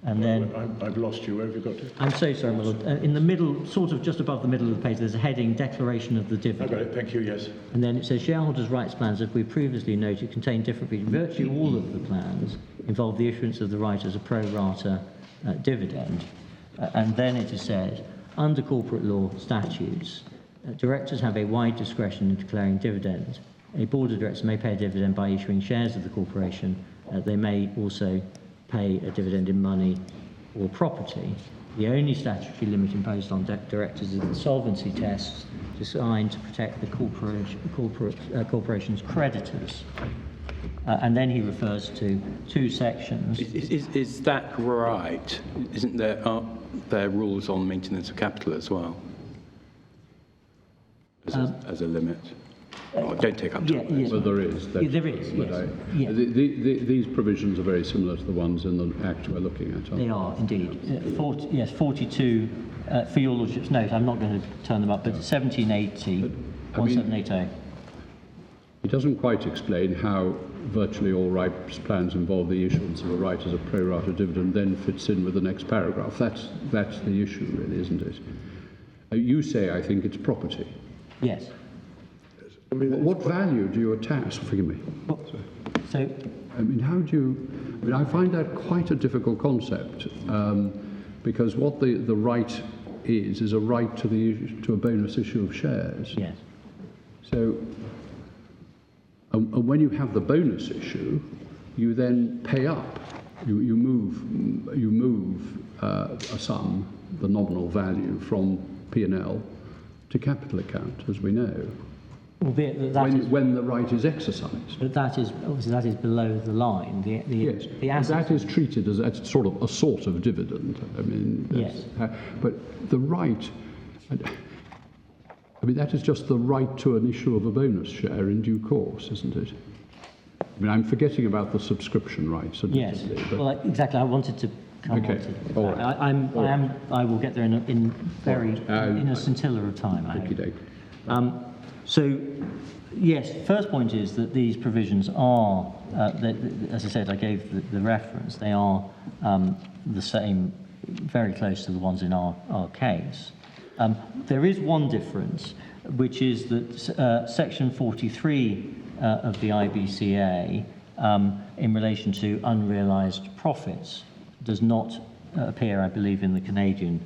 And then I've lost you. Where have you got to? I'm so sorry, my lord. In the middle, sort of just above the middle of the page, there's a heading, Declaration of the I Dividend. got it. Thank you. Yes. And then it says shareholders' rights plans, as we previously noted, contain different features. Virtually all of the plans involve the issuance of the right as a pro rata dividend. And then it is said, under corporate law statutes, directors have a wide discretion in declaring dividends. A board of directors may pay a dividend by issuing shares of the corporation. They may also pay a dividend in money or property. The only statutory limit imposed on directors is the solvency tests designed to protect the corporation's creditors. And then he refers to two sections. Is that right? Isn't there rules on maintenance of capital as well? As a limit? Don't take up time. Yeah. Well, there is. Yeah, there is, yes. Yeah. These provisions are very similar to the ones in the Act we're looking at, aren't They are, indeed. 42, for your lordship's note, I'm not going to turn them up, but 1780, 1780. It doesn't quite explain how virtually all rights plans involve the issuance of a right as a pro rata dividend then fits in with the next paragraph. That's the issue, really, isn't it? You say, I think, it's property. Yes. I mean, What value do you attach? Forgive me. So, I mean, how do you... I mean, I find that quite a difficult concept because what the right is a right to a bonus issue of shares. yes. So, and when you have the bonus issue, you then pay up. You move a sum, the nominal value, from P&L to capital account, as we know. Albeit that When the right is exercised. but that is, obviously, that is below the line. Yes, The asset. that is treated as a sort of dividend. I mean, Yes. But the right, I mean, that is just the right to an issue of a bonus share in due course, isn't it? I mean, I'm forgetting about the subscription rights. Yes. But Well, exactly. I wanted to come Okay. on to that. All right. I will get there in a scintilla of time. I hope. okey-doke. So, yes, first point is that these provisions are, as I said, I gave the reference, they are the same, very close to the ones in our case. There is one difference, which is that Section 43 of the IBCA, in relation to unrealised profits, does not appear, I believe, in the Canadian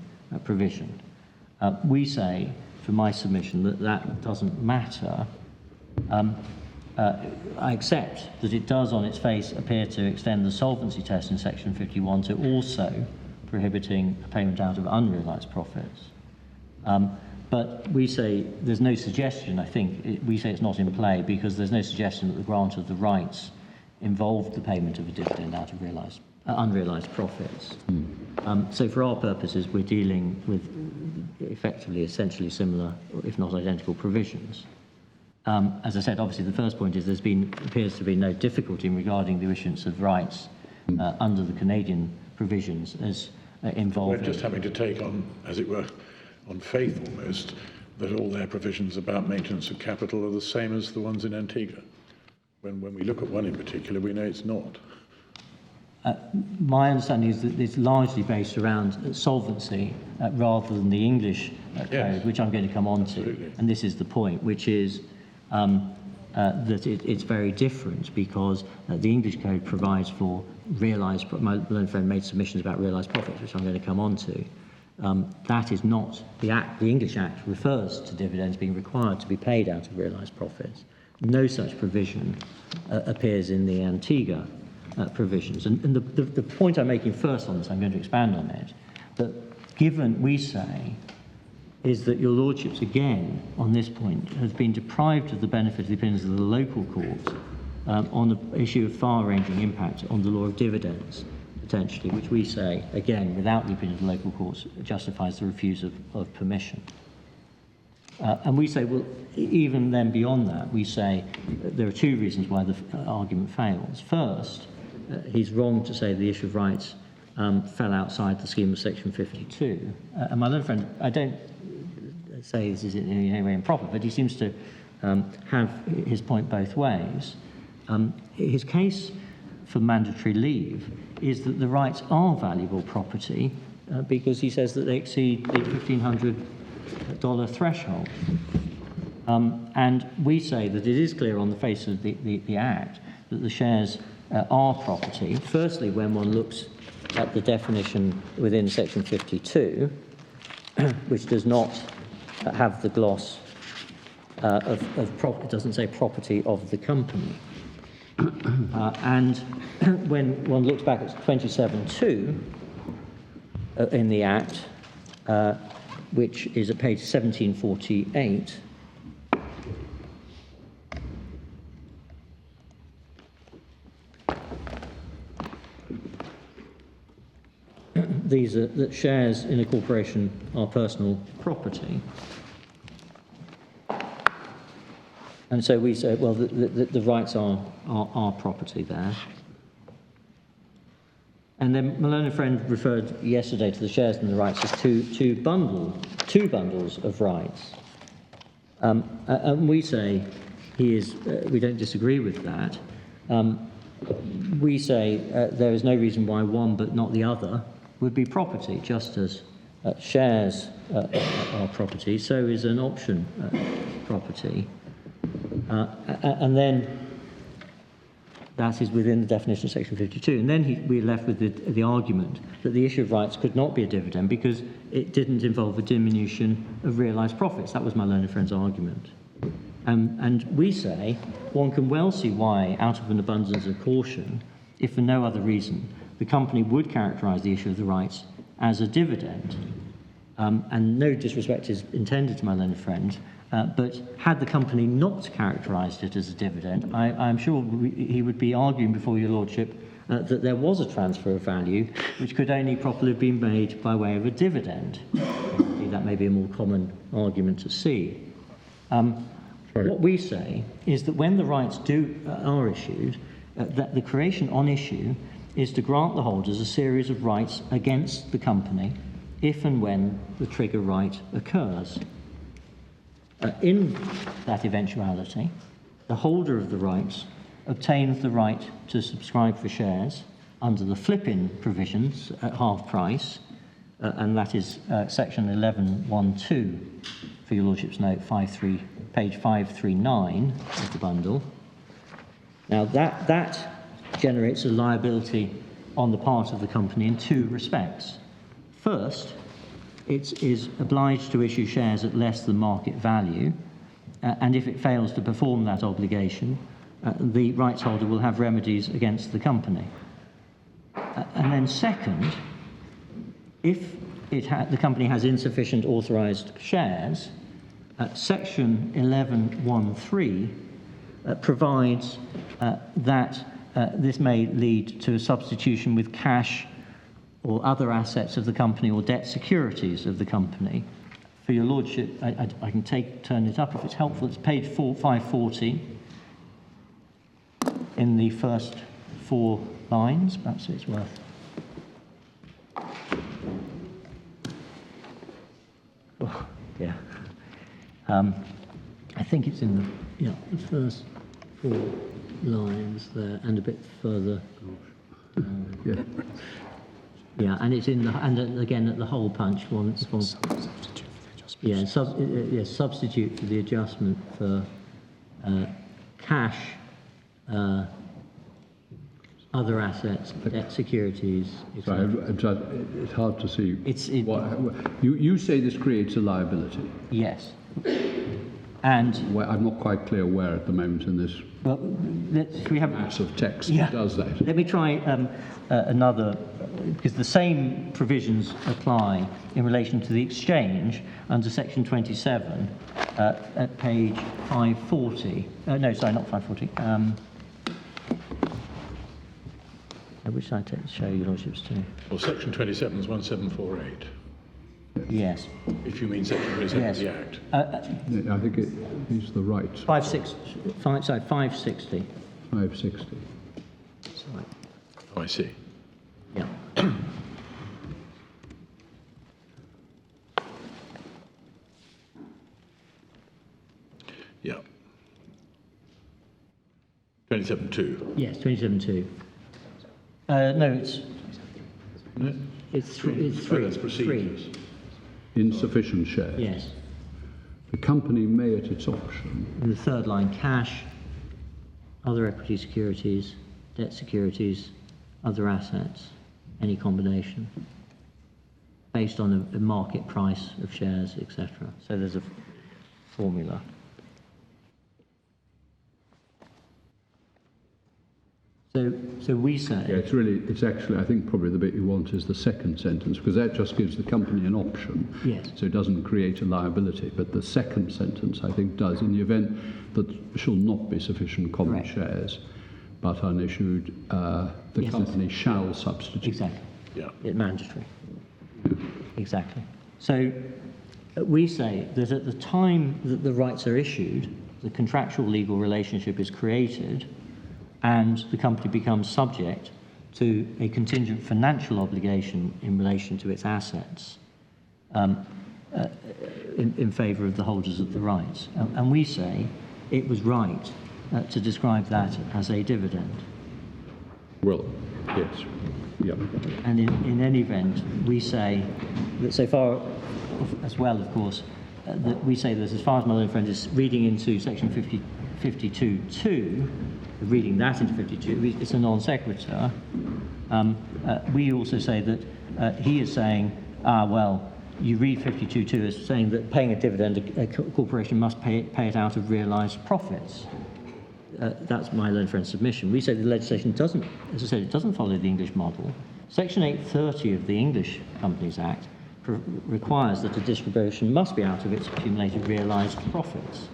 provision. We say, for my submission, that doesn't matter. I accept that it does on its face appear to extend the solvency test in Section 51 to also prohibiting a payment out of unrealised profits. But we say there's no suggestion, I think, we say it's not in play because there's no suggestion that the grant of the rights involved the payment of a dividend out of realised unrealised profits. So for our purposes, we're dealing with effectively, essentially similar, if not identical, provisions. As I said, obviously the first point is appears to be no difficulty in regarding the issuance of rights under the Canadian provisions as involving... We're just having to take on, as it were, on faith almost, that all their provisions about maintenance of capital are the same as the ones in Antigua. When we look at one in particular, we know it's not. My understanding is that it's largely based around solvency rather than the English code, which I'm going to come on to. Absolutely. And this is the point, which is that it's very different because the English code provides for realised... My learned friend made submissions about realised profits, which I'm going to come on to. That is not the Act. The English Act refers to dividends being required to be paid out of realised profits. No such provision appears in the Antigua provisions. And the point I'm making first on this, I'm going to expand on it, that given, we say, is that your lordships, again, on this point, have been deprived of the benefit of the opinions of the local court on the issue of far-ranging impact on the law of dividends, potentially, which we say, again, without the opinion of the local courts, justifies the refuse of permission. And we say, well, even then beyond that, we say there are two reasons why the argument fails. First, he's wrong to say the issue of rights fell outside the scheme of Section 52. And my learned friend, I don't say this is in any way improper, but he seems to have his point both ways. His case for mandatory leave is that the rights are valuable property because he says that they exceed the $1,500 threshold. And we say that it is clear on the face of the Act that the shares are property. Firstly, when one looks at the definition within Section 52, which does not have the gloss it doesn't say property of the company. And when one looks back at 27.2 in the Act, which is at page 1748, these are that shares in a corporation are personal property. And so we say, well, the rights are property there. And then my learned friend referred yesterday to the shares and the rights as two bundles of rights. And we say we don't disagree with that. We say there is no reason why one but not the other would be property, just as shares are property, so is an option property. And then that is within the definition of Section 52. And then we're left with the argument that the issue of rights could not be a dividend because it didn't involve a diminution of realised profits. That was my learned friend's argument. And we say one can well see why, out of an abundance of caution, if for no other reason, the company would characterise the issue of the rights as a dividend. And no disrespect is intended to my learned friend, but had the company not characterised it as a dividend, I'm sure he would be arguing before your lordship that there was a transfer of value which could only properly have been made by way of a dividend. That may be a more common argument to see. What we say is that when the rights are issued, that the creation on issue is to grant the holders a series of rights against the company if and when the trigger right occurs. In that eventuality, the holder of the rights obtains the right to subscribe for shares under the flip-in provisions at half price, and that is section 11.1.2 for your lordship's note, page 539 of the bundle. Now that generates a liability on the part of the company in two respects. First, it is obliged to issue shares at less than market value, and if it fails to perform that obligation, the rights holder will have remedies against the company. And then second, if the company has insufficient authorised shares, section 11.1.3 provides that this may lead to a substitution with cash or other assets of the company or debt securities of the company. For your lordship, I can turn it up if it's helpful. It's page 540 in the first 4 lines. Perhaps it's worth. Oh, yeah. I think it's in the first 4 lines there and a bit further. Yeah. Yeah, and it's in the, and again at the whole punch one. Yeah, substitute for the adjustment for cash, other assets, debt securities. Sorry, it's hard to see. You say this creates a liability. Yes. And well, I'm not quite clear where at the moment in this we have mass of text does that. Let me try another, because the same provisions apply in relation to the exchange under section 27 at page 540. No, sorry, not 540. I wish I'd show you lordships too. Well, section 27 is 1748. Yes. If you mean section 27 yes. of the Act. I think it's the right. 560. 560. 560. Sorry. Oh, I see. Yeah. Yeah. 27.2. Yes, 27.2. No, it's No? it's three. Oh, that's procedures. Insufficient shares. Yes. The company may, at its option, In the third line, cash, other equity securities, debt securities, other assets, any combination, based on a market price of shares, etc. So there's a formula. So we say... yeah, it's actually, I think probably the bit you want is the second sentence, because that just gives the company an option. Yes. So it doesn't create a liability. But the second sentence, I think, does, in the event that shall not be sufficient common Correct. shares, but unissued, the Yes. company shall substitute. Exactly. Yeah. It's mandatory. Exactly. So we say that at the time that the rights are issued, the contractual legal relationship is created, and the company becomes subject to a contingent financial obligation in relation to its assets in favour of the holders of the rights. And we say it was right to describe that as a dividend. Well, yes. Yeah. And in any event, we say that so far, as well, of course, that we say that as far as my learned friend is reading into section 52.2, reading that into 52, it's a non sequitur. We also say that he is saying, well, you read 52.2 as saying that paying a dividend, a corporation must pay it out of realised profits. That's my learned friend's submission. We say the legislation doesn't, as I said, it doesn't follow the English model. Section 830 of the English Companies Act requires that a distribution must be out of its accumulated realised profits.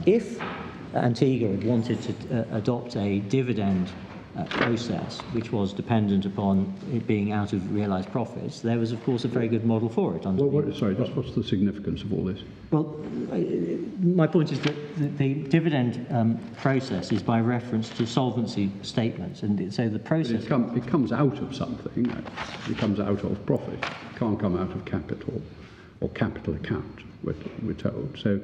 If Antigua had wanted to adopt a dividend process which was dependent upon it being out of realised profits, there was, of course, a very good model for it. Sorry, just what's the significance of all this? Well, my point is that the dividend process is by reference to solvency statements, and so the process... It comes out of something. It comes out of profit. It can't come out of capital or capital account, we're told. So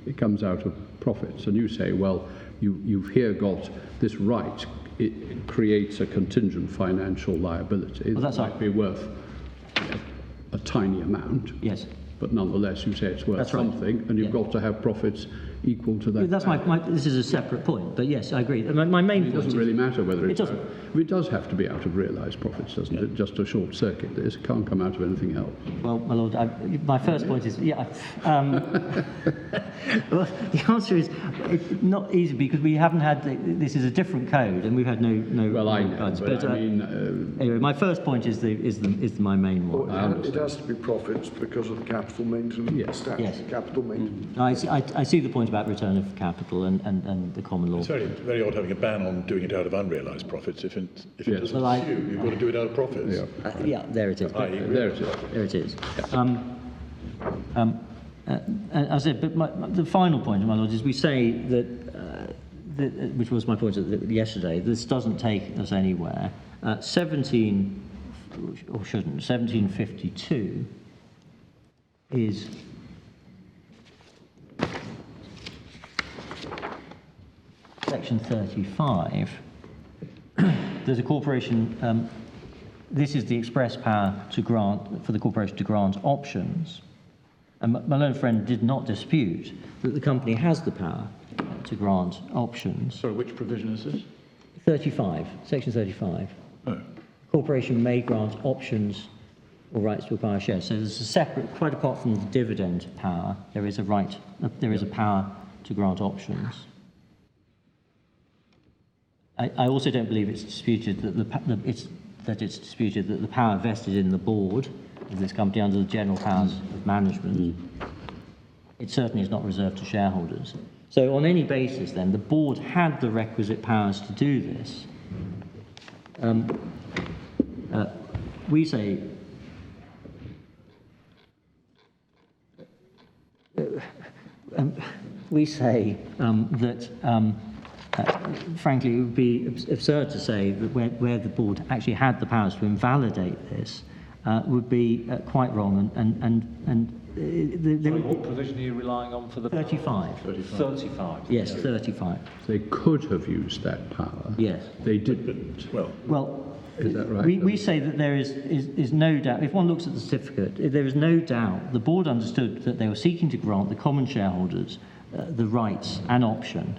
it comes out of profits. And you say, well, you've here got this right. It creates a contingent financial liability that might be worth a tiny amount. Yes. But nonetheless, you say it's worth something, and you've got to have profits equal to that. That's this is a separate point, but yes, I agree. My main point it doesn't really matter whether it doesn't. It does have to be out of realised profits, doesn't it? Just to short circuit this. It can't come out of anything else. Well, my lord, my first point is, well, the answer is it's not easy because we haven't had, this is a different code and we've had no well, I know, guidance. but I mean... anyway, my first point is my main one. Well, it has to be profits because of the capital maintenance. Yes. Capital maintenance. I see the point. point about return of capital and the common law. It's very odd having a ban on doing it out of unrealised profits. If it doesn't Well, sue, you've got to do it out of profits. Yeah, there it is. There it is. There it is. As I said, but the final point, my lord, is we say that, which was my point yesterday, this doesn't take us anywhere. 1752 is section 35. There's a corporation, this is the express power to grant, for the corporation to grant options. And my learned friend did not dispute that the company has the power to grant options. Sorry, which provision is this? 35, section 35. Oh. Corporation may grant options or rights to acquire shares. So there's a separate, quite apart from the dividend power, there is a right, there is a power to grant options. I also don't believe it's disputed that it's disputed that the power vested in the board of this company under the general powers of management. It certainly is not reserved to shareholders. So on any basis then, the board had the requisite powers to do this. We say that frankly it would be absurd to say that where the board actually had the powers to invalidate this would be quite wrong What provision are you relying on for the 35. 35? Yes, 35. They could have used that power. Yes. They didn't. Well, Is that right? we say that there is no doubt, if one looks at the certificate, there is no doubt the board understood that they were seeking to grant the common shareholders the rights and option,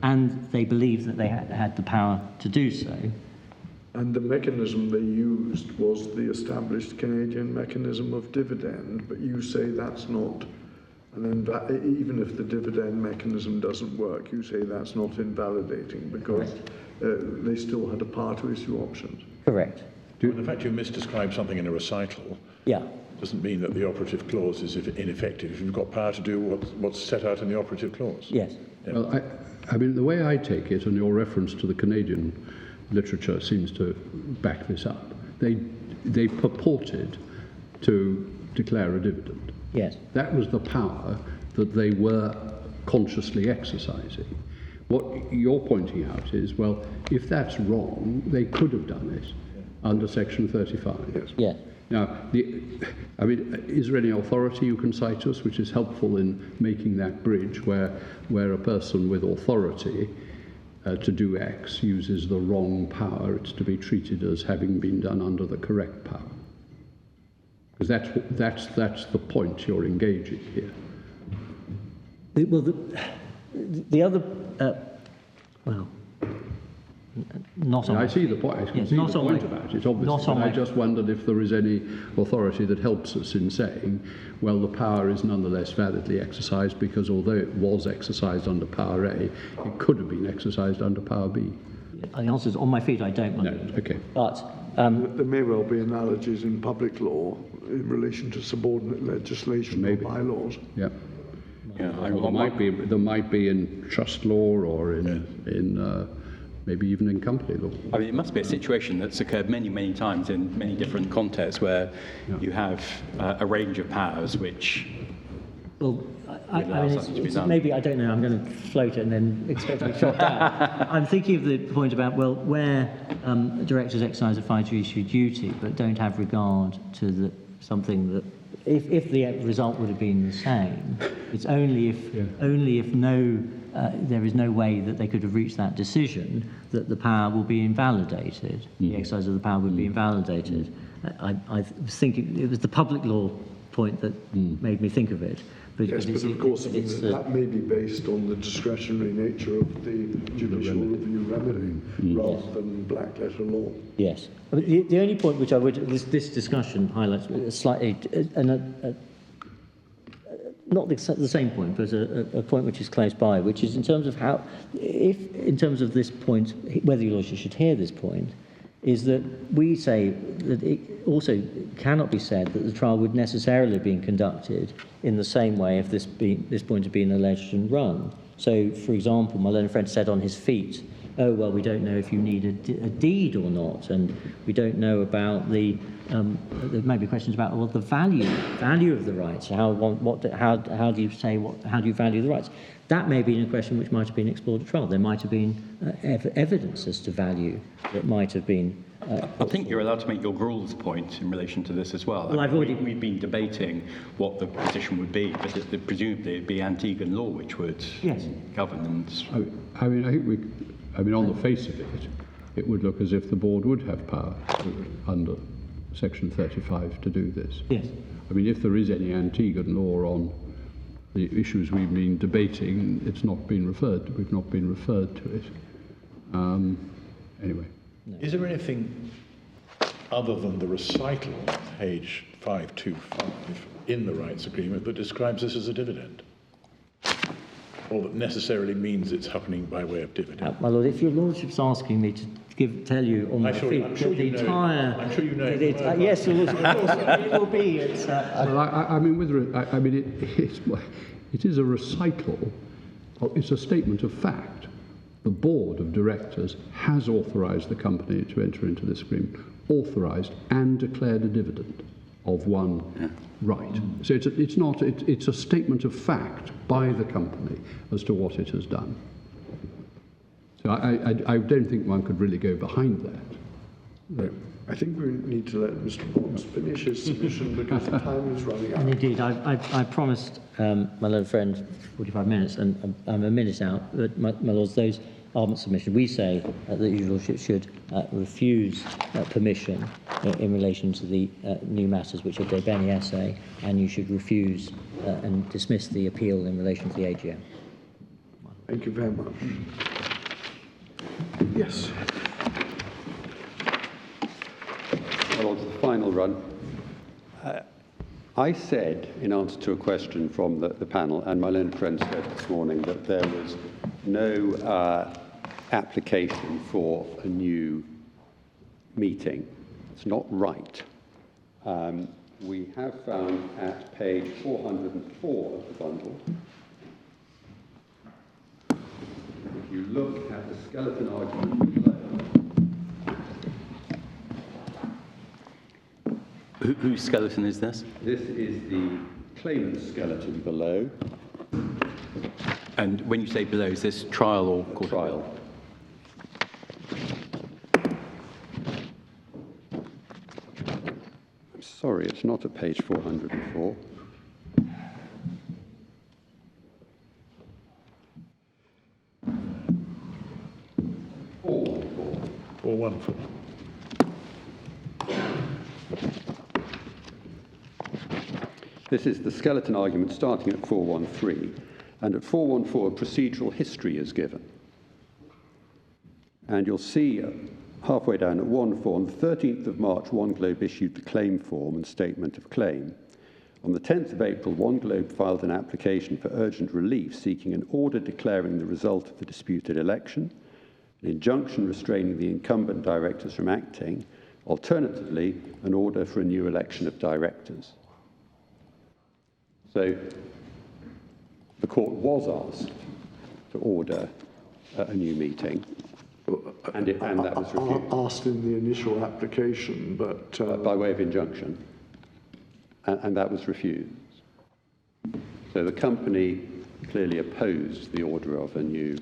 and they believed that they had the power to do so. And the mechanism they used was the established Canadian mechanism of dividend, but you say that's not, even if the dividend mechanism doesn't work, you say that's not invalidating because they still had a power to issue options. Correct. The fact you misdescribe something in a recital doesn't mean that the operative clause is ineffective. If you've got power to do what's set out in the operative clause. Yes. Yeah. Well, I mean, the way I take it, and your reference to the Canadian literature seems to back this up, they purported to declare a dividend. Yes. That was the power that they were consciously exercising. What you're pointing out is, well, if that's wrong, they could have done it under Section 35. Yes. Yes. Now, is there any authority you can cite to us which is helpful in making that bridge where a person with authority to do X uses the wrong power, it's to be treated as having been done under the correct power? Because that's the point you're engaging here. Well, the other, not on. I see the point. I can see the point about it, obviously. But I just wondered if there is any authority that helps us in saying, well, the power is nonetheless validly exercised because although it was exercised under Power A, it could have been exercised under Power B. The answer is on my feet. I don't. No, okay. But There may well be analogies in public law in relation to subordinate legislation or bylaws. Yeah. Well, There might be in trust law or in maybe even in company law. I mean, it must be a situation that's occurred many, many times in many different contexts where you have a range of powers which... well, I allow mean, something to be it's done. maybe, I don't know, I'm going to float it and then expect to be shot down. I'm thinking of the point about, well, where directors exercise a fiduciary issue duty but don't have regard to something that, if the result would have been the same, it's only if there is no way that they could have reached that decision that the power will be invalidated. The exercise of the power would be invalidated. I was thinking, it was the public law point that made me think of it. Yes, but of course, that may be based on the discretionary nature of the judicial review remedy rather than black letter law. Yes. I mean, the only point which I would, this discussion highlights slightly, not the same point, but a point which is close by, which is in terms of how, in terms of this point, whether your lordship should hear this point, is that we say that it also cannot be said that the trial would necessarily have been conducted in the same way if this point had been alleged and run. So, for example, my learned friend said on his feet, oh, well, we don't know if you need a deed or not, and we don't know about there may be questions about, well, the value of the rights. How do you say, how do you value the rights? That may be a question which might have been explored at trial. There might have been evidence as to value that might have been... I think you're allowed to make your rules point in relation to this as well. Well, I've already... We've been debating what the position would be, but presumably it'd be Antiguan law which would govern. And... I mean, on the face of it, it would look as if the board would have power under Section 35 to do this. Yes. I mean, if there is any Antiguan law on the issues we've been debating, it's not been referred. We've not been referred to it. Anyway. No. Is there anything other than the recital on page 525 in the rights agreement that describes this as a dividend? Or that necessarily means it's happening by way of dividend? My Lord, if your Lordship's asking me to tell you on my feet I'm sure the you know. entire... I'm sure you know. Yes, Your Lordship, of course, it will be. It's, Well, it is a recital. It's a statement of fact. The board of directors has authorised the company to enter into this agreement, authorised and declared a dividend of one right. So it's a statement of fact by the company as to what it has done. So I don't think one could really go behind that. I think we need to let Mr. Boggs finish his submission because the time is running out. And indeed, I promised my learned friend 45 minutes, and I'm a minute out. But my Lords, those argument submissions, we say that your Lordship should refuse permission in relation to the new matters which are de bene esse, and you should refuse and dismiss the appeal in relation to the AGM. Thank you very much. Yes. Well, on to the final run. I said, in answer to a question from the panel, and my learned friend said this morning, that there was no application for a new meeting. It's not right. We have found at page 404 of the bundle, if you look at the skeleton argument below, Whose skeleton is this? this is the claimant's skeleton below. And when you say below, is this trial or court? Trial. I'm sorry, it's not at page 404. Or one for This is the skeleton argument starting at 413, and at 414 a procedural history is given. And you'll see halfway down at 14, on the 13th of March, 1Globe issued the claim form and statement of claim. On the 10th of April, 1Globe filed an application for urgent relief seeking an order declaring the result of the disputed election, an injunction restraining the incumbent directors from acting, alternatively, an order for a new election of directors. So the court was asked to order a new meeting, and that was refused. Asked in the initial application, but... by way of injunction, and that was refused. So the company clearly opposed the order of a new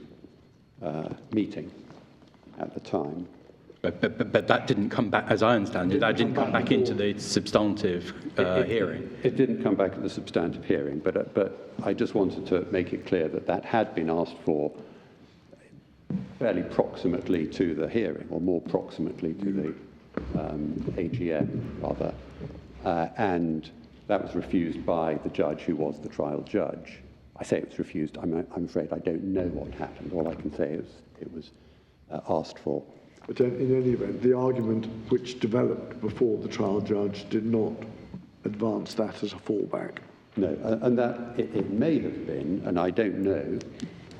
meeting at the time. But that didn't come back, as I understand it, that didn't come back into the substantive hearing. It didn't come back at the substantive hearing, but I just wanted to make it clear that that had been asked for fairly proximately to the hearing, or more proximately to the AGM, rather, and that was refused by the judge who was the trial judge. I say it was refused. I'm afraid I don't know what happened. All I can say is it was asked for. But in any event, the argument which developed before the trial judge did not advance that as a fallback. No, and that it may have been, and I don't know,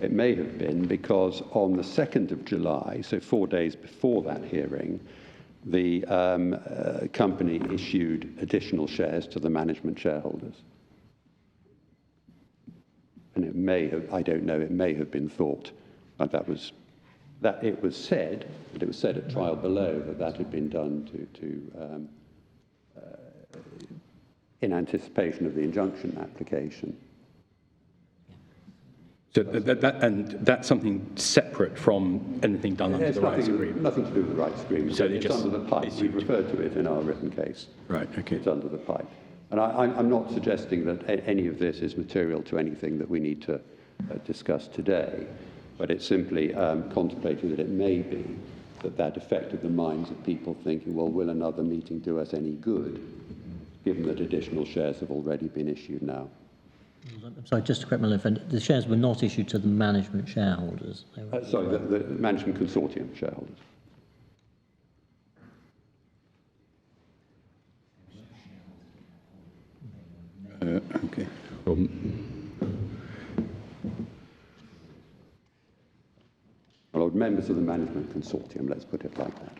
it may have been because on the 2nd of July, so 4 days before that hearing, the company issued additional shares to the management shareholders. And it may have, I don't know, it may have been thought that it was said at trial below that had been done in anticipation of the injunction application. So and that's something separate from anything done under the rights agreement? Nothing to do with the rights agreement. So it's under the pipe. We've referred to it in our written case. Right, okay. It's under the pipe. And I'm not suggesting that any of this is material to anything that we need to discuss today, but it's simply contemplating that it may be that affected the minds of people thinking, well, will another meeting do us any good, given that additional shares have already been issued now? I'm sorry, just to correct my friend, the shares were not issued to the management shareholders. Sorry, the management consortium shareholders. Okay. Well, members of the management consortium, let's put it like that.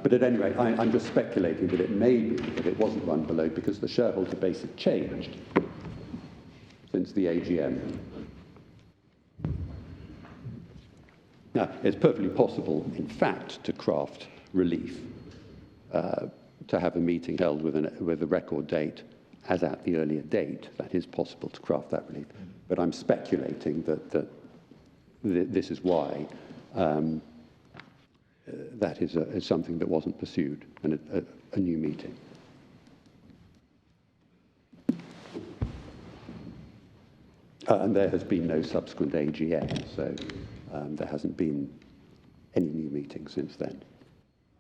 But at any rate, I'm just speculating that it may be that it wasn't run below because the shareholder base had changed since the AGM. Now, it's perfectly possible, in fact, to craft relief, to have a meeting held with a record date as at the earlier date. That is possible to craft that relief. But I'm speculating that this is why that is something that wasn't pursued and a new meeting. And there has been no subsequent AGM, so there hasn't been any new meeting since then.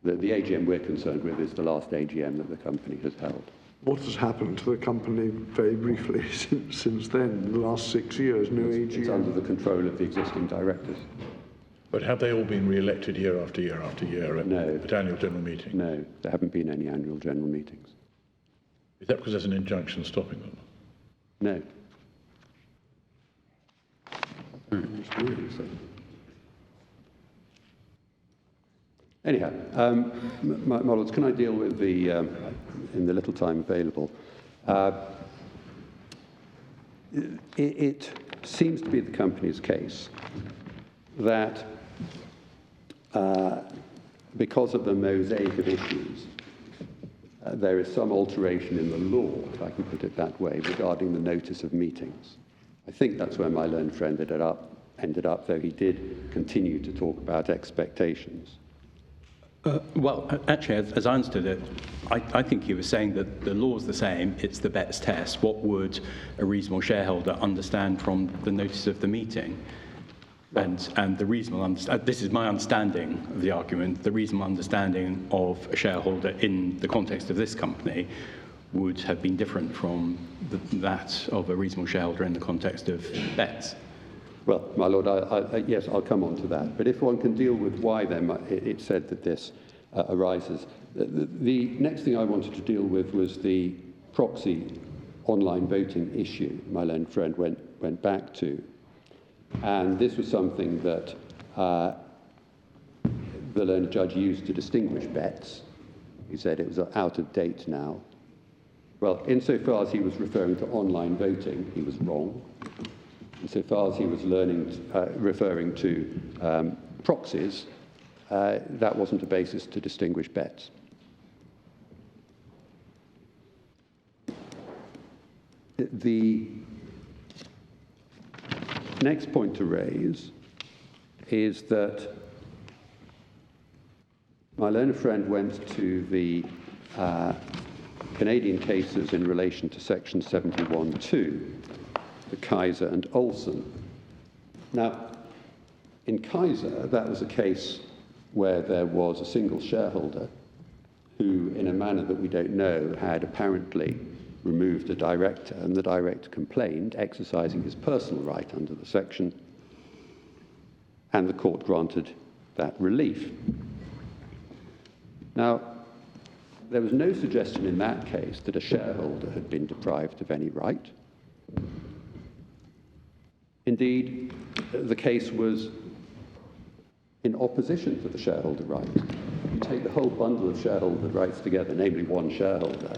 The AGM we're concerned with is the last AGM that the company has held. What has happened to the company, very briefly, since then, the last 6 years? No AGM? It's under the control of the existing directors. But have they all been re-elected year after year after year at annual general meeting? No, there haven't been any annual general meetings. Is that because there's an injunction stopping them? No. Anyhow, my lords, can I deal with the, in the little time available? It seems to be the company's case that because of the mosaic of issues, there is some alteration in the law, if I can put it that way, regarding the notice of meetings. I think that's where my learned friend ended up, though he did continue to talk about expectations. Well, actually, as I understood it, I think he was saying that the law's the same, it's the best test. What would a reasonable shareholder understand from the notice of the meeting? And the reasonable this is my understanding of the argument, the reasonable understanding of a shareholder in the context of this company would have been different from that of a reasonable shareholder in the context of BETS. Well, my lord, yes, I'll come on to that. But if one can deal with why then it said that this arises. The next thing I wanted to deal with was the proxy online voting issue my learned friend went back to. And this was something that the learned judge used to distinguish BETS. He said it was out of date now. Well, insofar as he was referring to online voting, he was wrong. Insofar as he was referring to proxies, that wasn't a basis to distinguish BETS. The next point to raise is that my learned friend went to the Canadian cases in relation to Section 71(2), the Kaiser and Olsen. Now, in Kaiser, that was a case where there was a single shareholder who, in a manner that we don't know, had apparently removed a director, and the director complained, exercising his personal right under the section, and the court granted that relief. Now, there was no suggestion in that case that a shareholder had been deprived of any right. Indeed, the case was in opposition to the shareholder right. You take the whole bundle of shareholder rights together, namely one shareholder,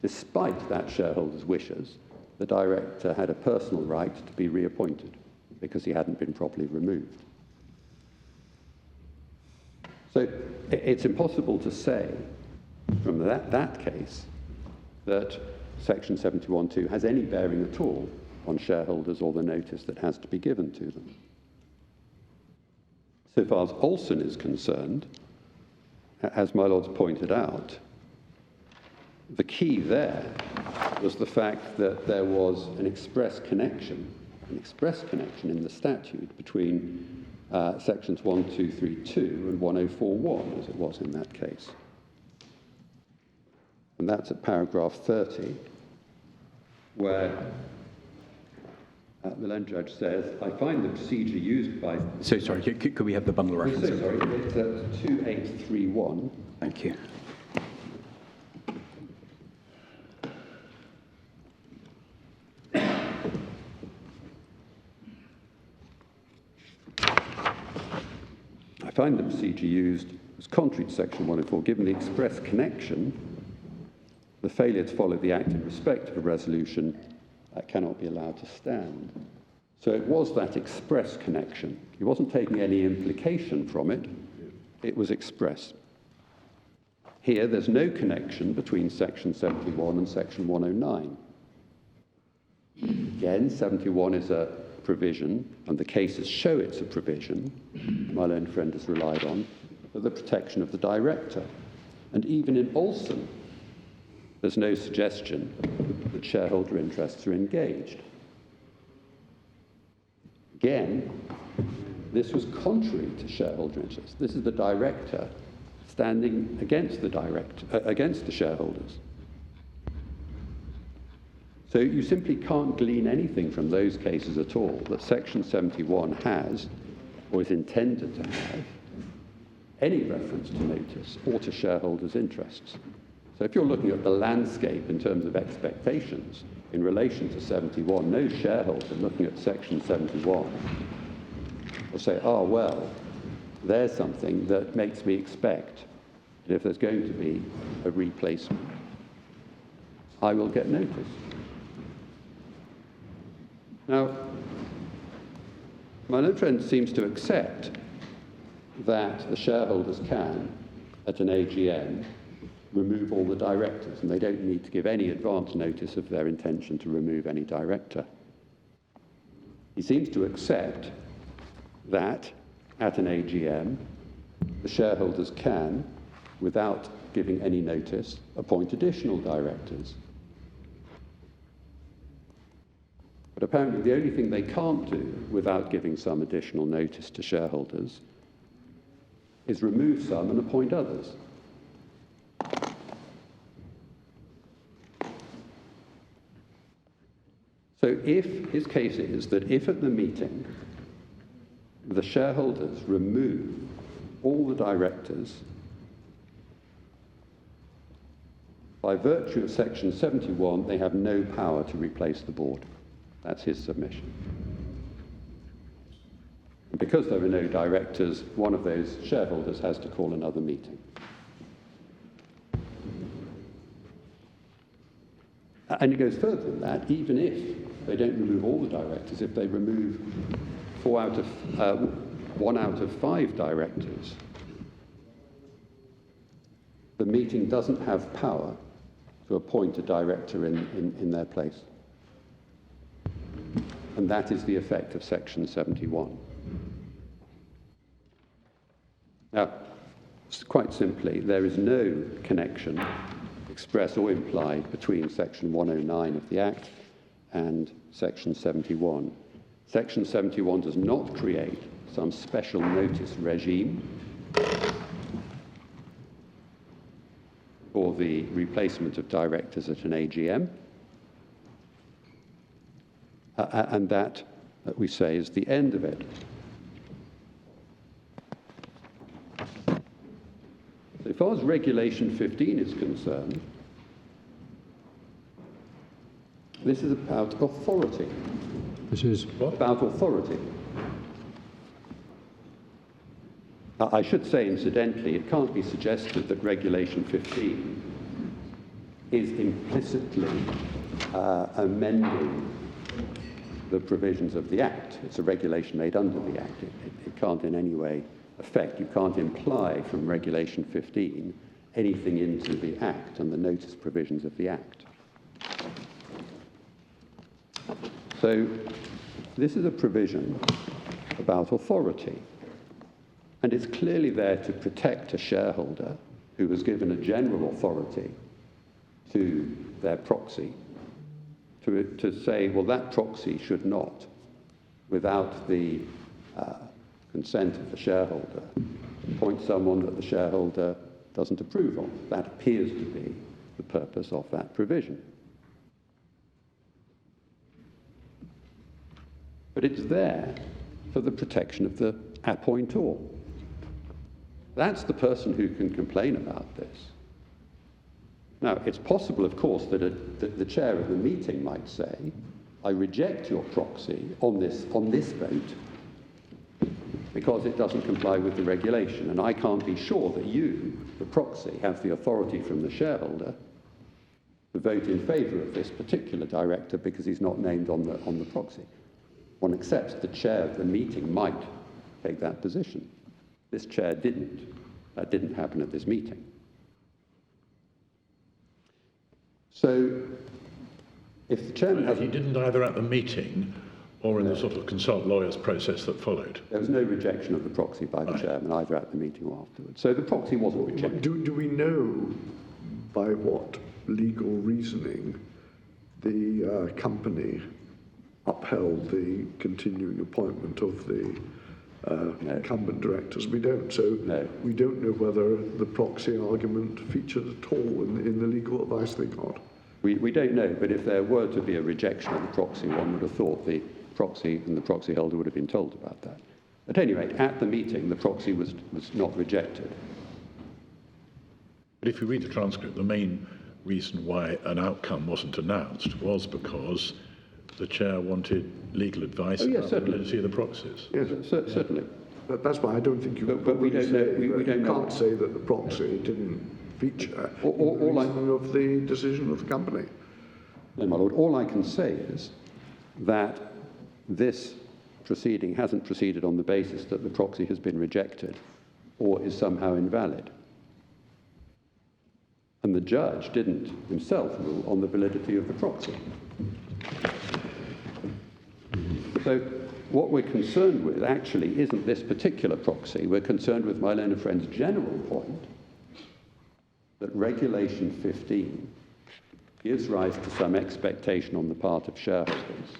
despite that shareholder's wishes, the director had a personal right to be reappointed because he hadn't been properly removed. So it's impossible to say from that case that Section 71(2) has any bearing at all on shareholders or the notice that has to be given to them. So far as Olsen is concerned, as my lords pointed out, the key there was the fact that there was an express connection in the statute between sections 1232 and 1041, as it was in that case. And that's at paragraph 30, where the Land Judge says, I find the procedure used by... So sorry, could we have the bundle of references? So sorry, it's 2831. Thank you. I find the procedure used was contrary to Section 104, given the express connection, the failure to follow the Act in respect of a resolution cannot be allowed to stand. So it was that express connection. He wasn't taking any implication from it. It was express. Here, there's no connection between Section 71 and Section 109. Again, 71 is a provision, and the cases show it's a provision, my learned friend has relied on, for the protection of the director. And even in Olsen, there's no suggestion that shareholder interests are engaged. Again, this was contrary to shareholder interests. This is the director standing against the shareholders. So you simply can't glean anything from those cases at all that Section 71 has, or is intended to have, any reference to notice or to shareholders' interests. So if you're looking at the landscape in terms of expectations in relation to 71, no shareholder looking at Section 71 will say, oh, well, there's something that makes me expect that if there's going to be a replacement, I will get notice. Now, my learned friend seems to accept that the shareholders can, at an AGM, remove all the directors, and they don't need to give any advance notice of their intention to remove any director. He seems to accept that, at an AGM, the shareholders can, without giving any notice, appoint additional directors. But apparently the only thing they can't do without giving some additional notice to shareholders is remove some and appoint others. So if his case is that if at the meeting the shareholders remove all the directors, by virtue of Section 71, they have no power to replace the board. That's his submission. And because there are no directors, one of those shareholders has to call another meeting. And it goes further than that. Even if they don't remove all the directors, if they remove 1 out of 5 directors, the meeting doesn't have power to appoint a director in their place. And that is the effect of Section 71. Now, quite simply, there is no connection, express or implied, between Section 109 of the Act and Section 71. Section 71 does not create some special notice regime for the replacement of directors at an AGM. And that we say, is the end of it. So far as Regulation 15 is concerned, this is about authority. This is about authority. I should say, incidentally, it can't be suggested that Regulation 15 is implicitly amending the provisions of the Act. It's a regulation made under the Act. It can't in any way affect. You can't imply from Regulation 15 anything into the Act and the notice provisions of the Act. So this is a provision about authority, and it's clearly there to protect a shareholder who was given a general authority to their proxy to say, well, that proxy should not, without the consent of the shareholder, appoint someone that the shareholder doesn't approve of. That appears to be the purpose of that provision. But it's there for the protection of the appointor. That's the person who can complain about this. Now, it's possible, of course, that the chair of the meeting might say, I reject your proxy on this vote because it doesn't comply with the regulation, and I can't be sure that you, the proxy, have the authority from the shareholder to vote in favour of this particular director because he's not named on the proxy. One accepts the chair of the meeting might take that position. This chair didn't. That didn't happen at this meeting. So, if the chairman has... He didn't either at the meeting or in the sort of consult lawyers process that followed. There was no rejection of the proxy by the chairman, either at the meeting or afterwards. So the proxy wasn't rejected. Do we know by what legal reasoning the company upheld the continuing appointment of the incumbent directors? We don't. So we don't know whether the proxy argument featured at all in the legal advice they got. We don't know, but if there were to be a rejection of the proxy, one would have thought the proxy and the proxy holder would have been told about that. At any rate, at the meeting, the proxy was not rejected. But if you read the transcript, the main reason why an outcome wasn't announced was because the chair wanted legal advice about the validity of the proxies. Yes, Certainly. That's why I don't think you. But we don't know. We don't know. Can't say that the proxy didn't feature of the decision of the company. No, my lord. All I can say is that this proceeding hasn't proceeded on the basis that the proxy has been rejected or is somehow invalid. And the judge didn't himself rule on the validity of the proxy. So what we're concerned with actually isn't this particular proxy. We're concerned with my learned friend's general point that Regulation 15 gives rise to some expectation on the part of shareholders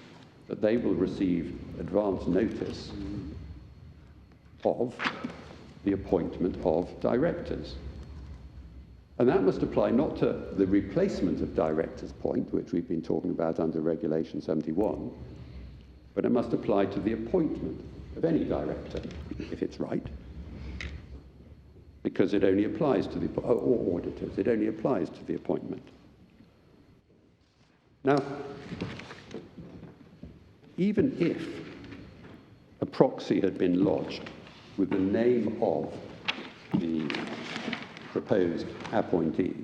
that they will receive advance notice of the appointment of directors. And that must apply not to the replacement of directors point, which we've been talking about under Regulation 71, but it must apply to the appointment of any director, if it's right, because it only applies to the, or auditors, it only applies to the appointment. Now, even if a proxy had been lodged with the name of the proposed appointee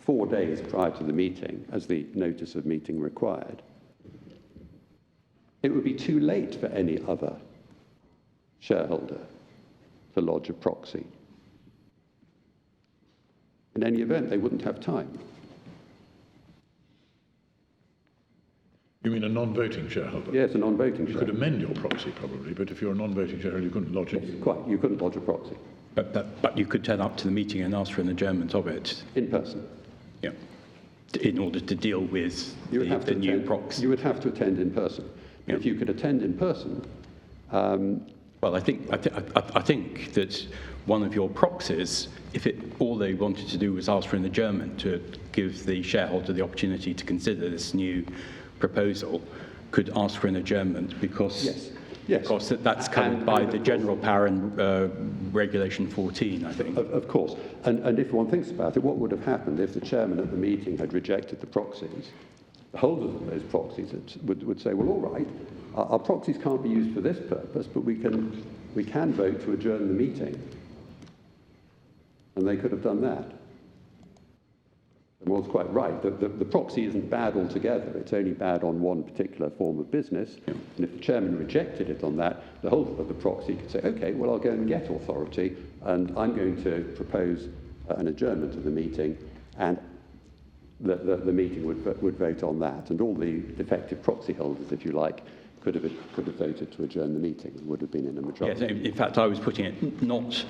4 days prior to the meeting, as the notice of meeting required, it would be too late for any other shareholder to lodge a proxy. In any event, they wouldn't have time. You mean a non-voting shareholder? Yes, a non-voting shareholder. You could amend your proxy probably, but if you're a non-voting shareholder, you couldn't lodge it. Yes, quite. You couldn't lodge a proxy. But you could turn up to the meeting and ask for an adjournment of it. In person. Yeah. In order to deal with the new proxy. You would have to attend in person. Yeah. If you could attend in person... well, I think that one of your proxies, if all they wanted to do was ask for an adjournment to give the shareholder the opportunity to consider this new proposal, could ask for an adjournment because... Yes. Because that's covered by the general power in Regulation 14, I think. Of course. And if one thinks about it, what would have happened if the chairman at the meeting had rejected the proxies? The holders of those proxies would say, well, all right, our proxies can't be used for this purpose, but we can vote to adjourn the meeting and they could have done that. And Maud's quite right. The proxy isn't bad altogether. It's only bad on one particular form of business. And if the chairman rejected it on that, the holder of the proxy could say, OK, well, I'll go and get authority, and I'm going to propose an adjournment of the meeting, and the meeting would vote on that. And all the defective proxy holders, if you like, could have voted to adjourn the meeting and would have been in a majority. Yes, in fact, I was putting it not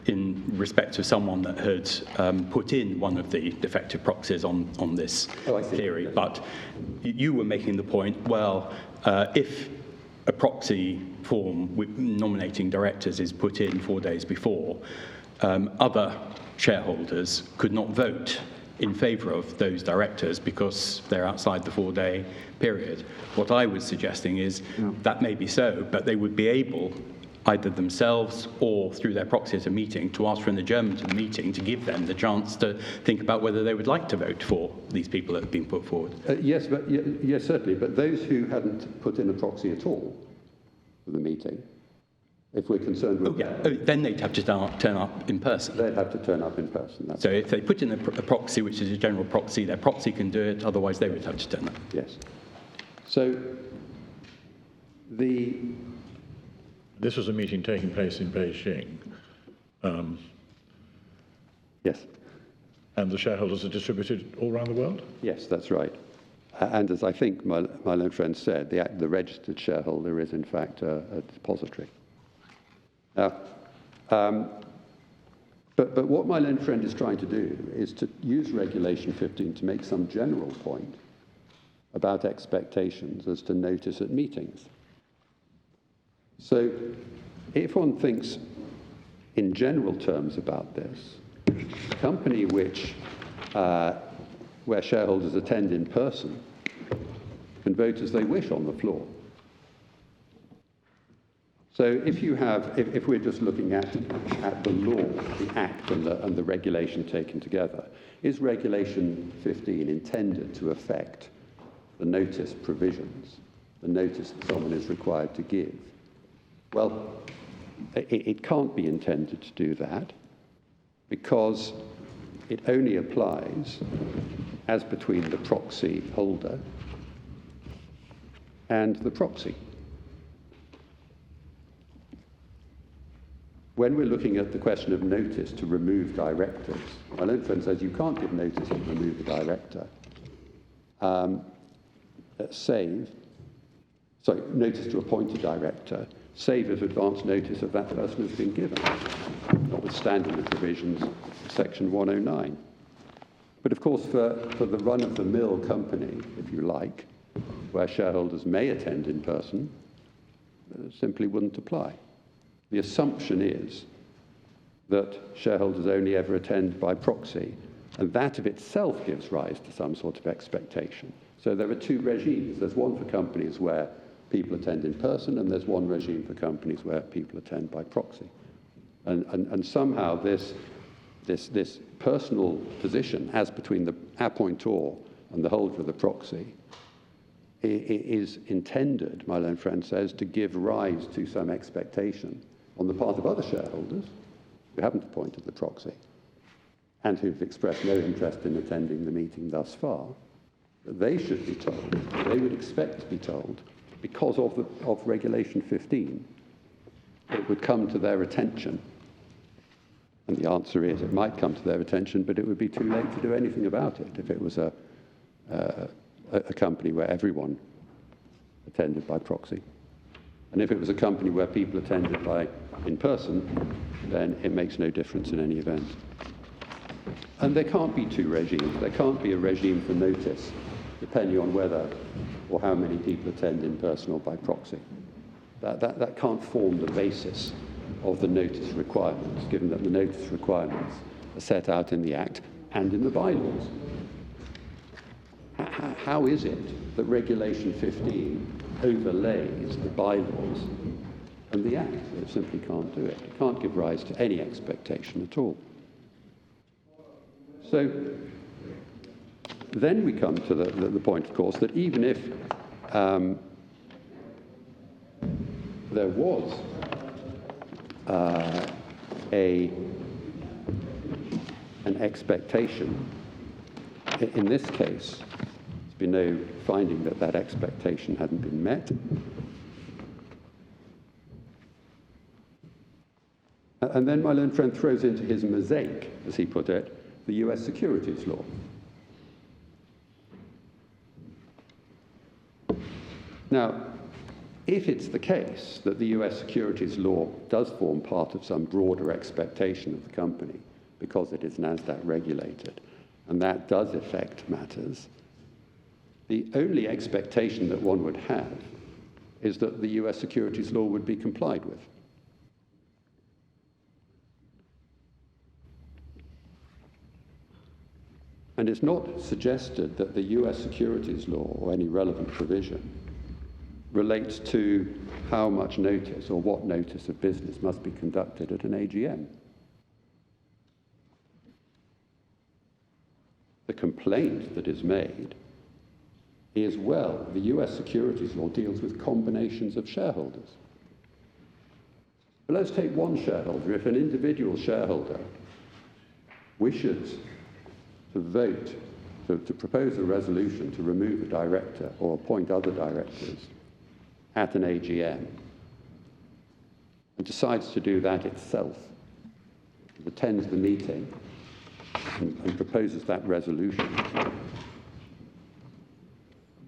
in respect of someone that had put in one of the defective proxies on this theory, but you were making the point, well, if a proxy form with nominating directors is put in 4 days before, other shareholders could not vote in favour of those directors because they're outside the 4-day period. What I was suggesting is that may be so, but they would be able, either themselves or through their proxy at a meeting, to ask for an adjournment of the meeting to give them the chance to think about whether they would like to vote for these people that have been put forward. Yes, certainly. But those who hadn't put in a proxy at all for the meeting, if we're concerned with then they'd have to turn up in person. They'd have to turn up in person. So if they put in a proxy, which is a general proxy, their proxy can do it, otherwise they would have to turn up. Yes. So This was a meeting taking place in Beijing. Yes. And the shareholders are distributed all around the world? Yes, that's right. And as I think my learned friend said, the registered shareholder is in fact a depository. Now, but what my learned friend is trying to do is to use Regulation 15 to make some general point about expectations as to notice at meetings. So if one thinks in general terms about this, a company where shareholders attend in person can vote as they wish on the floor. So if we're just looking at the law, the Act and the regulation taken together, is Regulation 15 intended to affect the notice provisions, the notice that someone is required to give? Well, it can't be intended to do that because it only applies as between the proxy holder and the proxy. When we're looking at the question of notice to remove directors, my learned friend says you can't give notice to remove a director, notice to appoint a director, save if advance notice of that person has been given, notwithstanding the provisions of Section 109. But of course, for the run-of-the-mill company, if you like, where shareholders may attend in person, it simply wouldn't apply. The assumption is that shareholders only ever attend by proxy, and that of itself gives rise to some sort of expectation. So there are two regimes. There's one for companies where people attend in person, and there's one regime for companies where people attend by proxy. And somehow this personal position, as between the appointor and the holder of the proxy, is intended, my learned friend says, to give rise to some expectation on the part of other shareholders who haven't appointed the proxy and who've expressed no interest in attending the meeting thus far, that they should be told, they would expect to be told, because of Regulation 15, it would come to their attention. And the answer is it might come to their attention, but it would be too late to do anything about it if it was a company where everyone attended by proxy. And if it was a company where people attended in person, then it makes no difference in any event. And there can't be two regimes. There can't be a regime for notice, depending on whether or how many people attend in person or by proxy. That can't form the basis of the notice requirements, given that the notice requirements are set out in the Act and in the bylaws. How is it that Regulation 15 overlays the bylaws and the Act? It simply can't do it. It can't give rise to any expectation at all. So then we come to the point, of course, that even if there was an expectation. In this case, there's been no finding that that expectation hadn't been met. And then my learned friend throws into his mosaic, as he put it, the US securities law. Now, if it's the case that the US securities law does form part of some broader expectation of the company because it is NASDAQ regulated, and that does affect matters, the only expectation that one would have is that the US securities law would be complied with. And it's not suggested that the US securities law or any relevant provision relates to how much notice or what notice of business must be conducted at an AGM. The complaint that is made is, well, the US securities law deals with combinations of shareholders. But let's take one shareholder. If an individual shareholder wishes to vote, to propose a resolution to remove a director or appoint other directors at an AGM, and decides to do that itself, attends the meeting and proposes that resolution,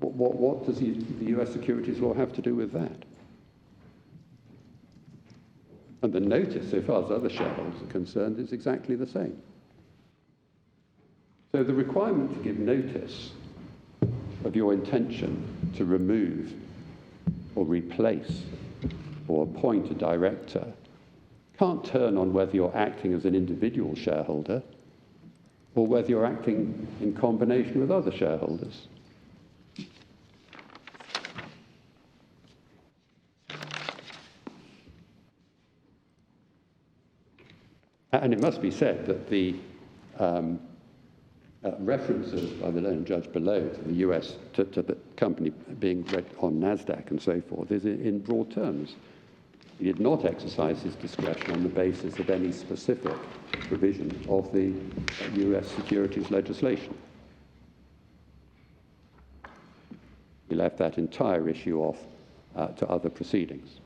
what does the US securities law have to do with that? And the notice, so far as other shareholders are concerned, is exactly the same. So the requirement to give notice of your intention to remove or replace or appoint a director can't turn on whether you're acting as an individual shareholder or whether you're acting in combination with other shareholders. And it must be said that the references by the learned judge below to the US, to the company being on NASDAQ and so forth, is in broad terms. He did not exercise his discretion on the basis of any specific provision of the US securities legislation. He left that entire issue off to other proceedings.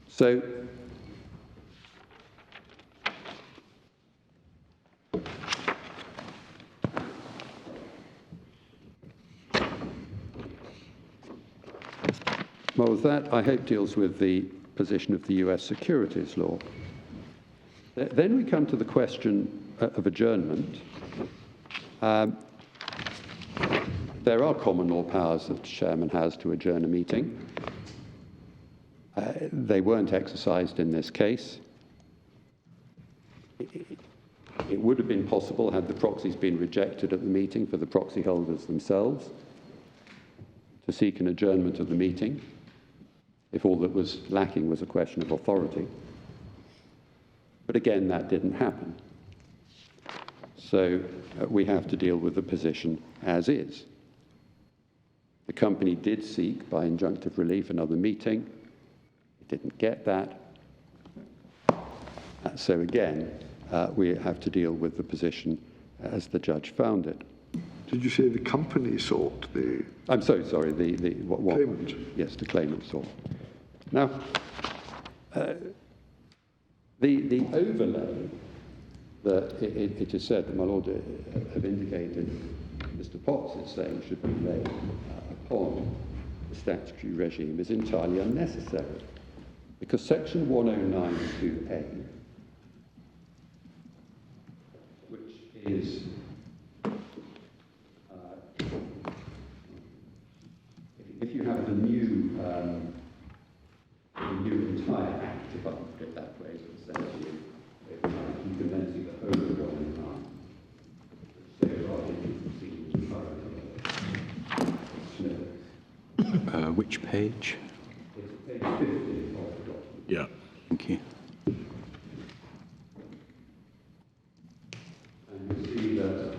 So, well, that, I hope, deals with the position of the US securities law. Then we come to the question of adjournment. There are common law powers that the chairman has to adjourn a meeting. They weren't exercised in this case. It would have been possible, had the proxies been rejected at the meeting, for the proxy holders themselves to seek an adjournment of the meeting, if all that was lacking was a question of authority. But again, that didn't happen. So we have to deal with the position as is. The company did seek, by injunctive relief, another meeting. It didn't get that. So again, we have to deal with the position as the judge found it. Did you say the company sought the... I'm so sorry, what claimant? Yes, the claimant sought. Now, the overlay that it is said that my Lord have indicated Mr. Potts is saying should be laid upon the statutory regime is entirely unnecessary, because Section 109(2)(a), which is if you have the new entire act, if I can put it that way, as it says to you, you can then see the overriding line. So you can see the Which page? It's page 50 of the document. Yeah. Thank you. And you see that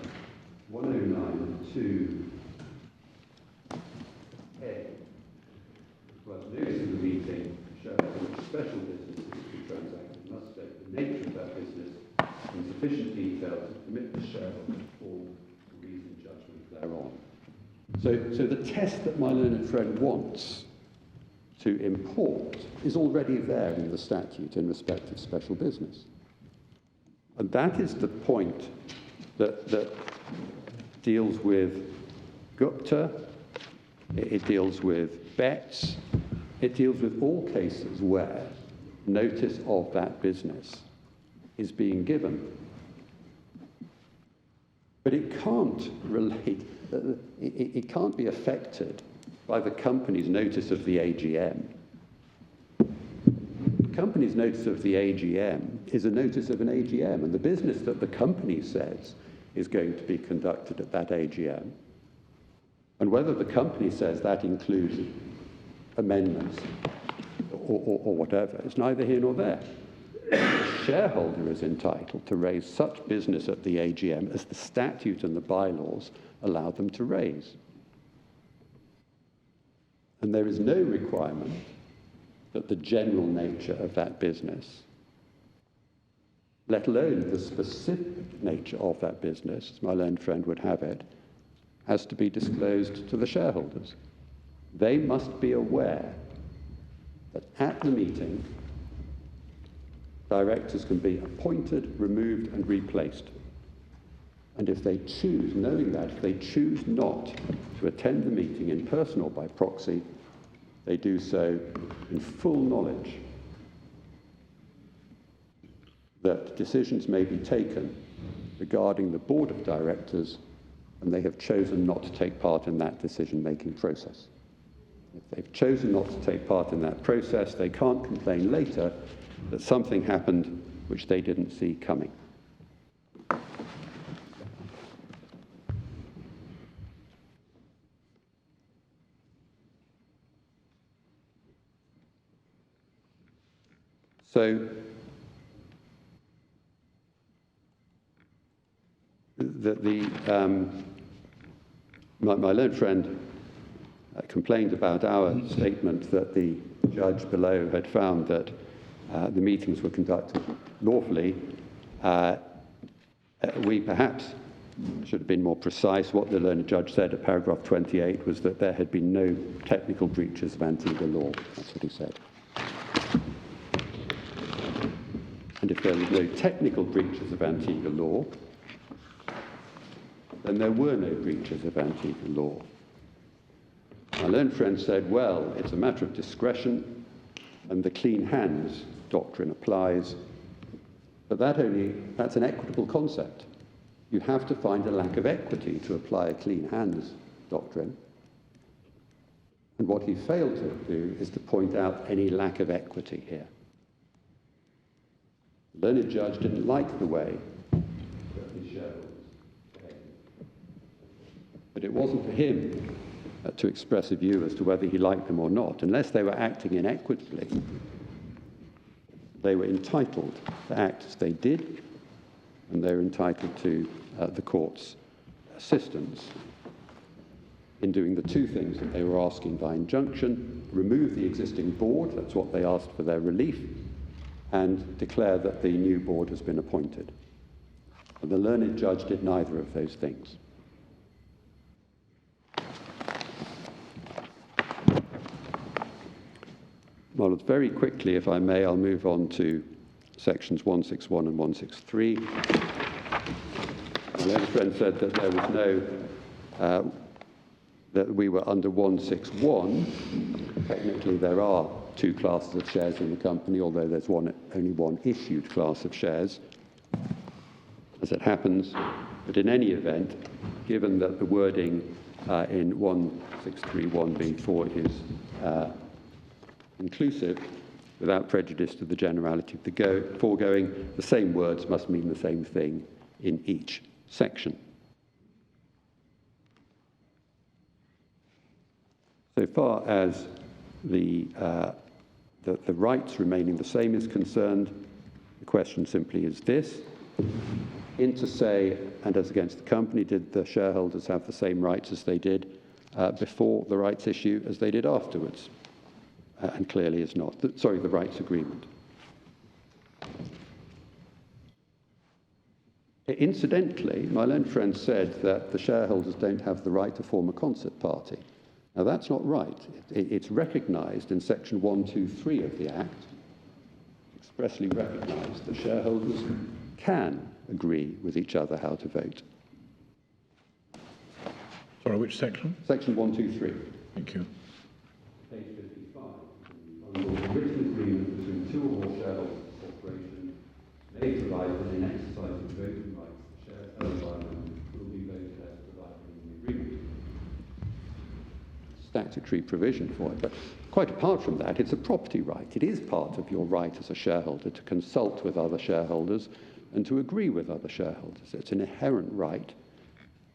109(2)(a), well, notice of the meeting shows which special business is to be transacted sufficient detail to permit the shareholder to form a reasoned judgment thereon. So the test that my learned friend wants to import is already there in the statute in respect of special business. And that is the point that deals with Gupta, it deals with Betts, it deals with all cases where notice of that business is being given. But it can't relate, it can't be affected by the company's notice of the AGM. The company's notice of the AGM is a notice of an AGM, and the business that the company says is going to be conducted at that AGM, and whether the company says that includes amendments or whatever, it's neither here nor there. The shareholder is entitled to raise such business at the AGM as the statute and the bylaws allow them to raise. And there is no requirement that the general nature of that business, let alone the specific nature of that business, as my learned friend would have it, has to be disclosed to the shareholders. They must be aware that at the meeting, directors can be appointed, removed, and replaced. And if they choose, knowing that, if they choose not to attend the meeting in person or by proxy, they do so in full knowledge that decisions may be taken regarding the board of directors, and they have chosen not to take part in that decision-making process. If they've chosen not to take part in that process, they can't complain later that something happened which they didn't see coming. So my learned friend complained about our statement that the judge below had found that the meetings were conducted lawfully. We perhaps should have been more precise. What the learned judge said at paragraph 28 was that there had been no technical breaches of Antigua law. That's what he said. And if there were no technical breaches of Antigua law, then there were no breaches of Antigua law. My learned friend said, well, it's a matter of discretion, and the clean hands doctrine applies, but that's an equitable concept. You have to find a lack of equity to apply a clean hands doctrine. And what he failed to do is to point out any lack of equity here. The learned judge didn't like the way that his shareholders behaved. But it wasn't for him to express a view as to whether he liked them or not. Unless they were acting inequitably, they were entitled to act as they did, and they were entitled to the court's assistance in doing the two things that they were asking by injunction: remove the existing board, that's what they asked for their relief, and declare that the new board has been appointed. And the learned judge did neither of those things. Well, very quickly, if I may, I'll move on to sections 161 and 163. My learned friend said that there was no, that we were under 161. Technically, there are two classes of shares in the company, although there's only one issued class of shares, as it happens. But in any event, given that the wording in 163(1)(b)(4) is inclusive, without prejudice to the generality of the foregoing, the same words must mean the same thing in each section. So far as the rights remaining the same is concerned, the question simply is this: inter se and as against the company, did the shareholders have the same rights as they did before the rights issue as they did afterwards? And clearly is not. The rights agreement. Incidentally, my learned friend said that the shareholders don't have the right to form a concert party. Now, that's not right. It's recognised in Section 123 of the Act, expressly recognised that shareholders can agree with each other how to vote. Sorry, which section? Section 123. Thank you. Page 55. A written agreement between two or more shareholders of a corporation may provide that in exercising voting rights, the shares held by them will be voted as provided in the agreement. Statutory provision for it. But quite apart from that, it's a property right. It is part of your right as a shareholder to consult with other shareholders and to agree with other shareholders. It's an inherent right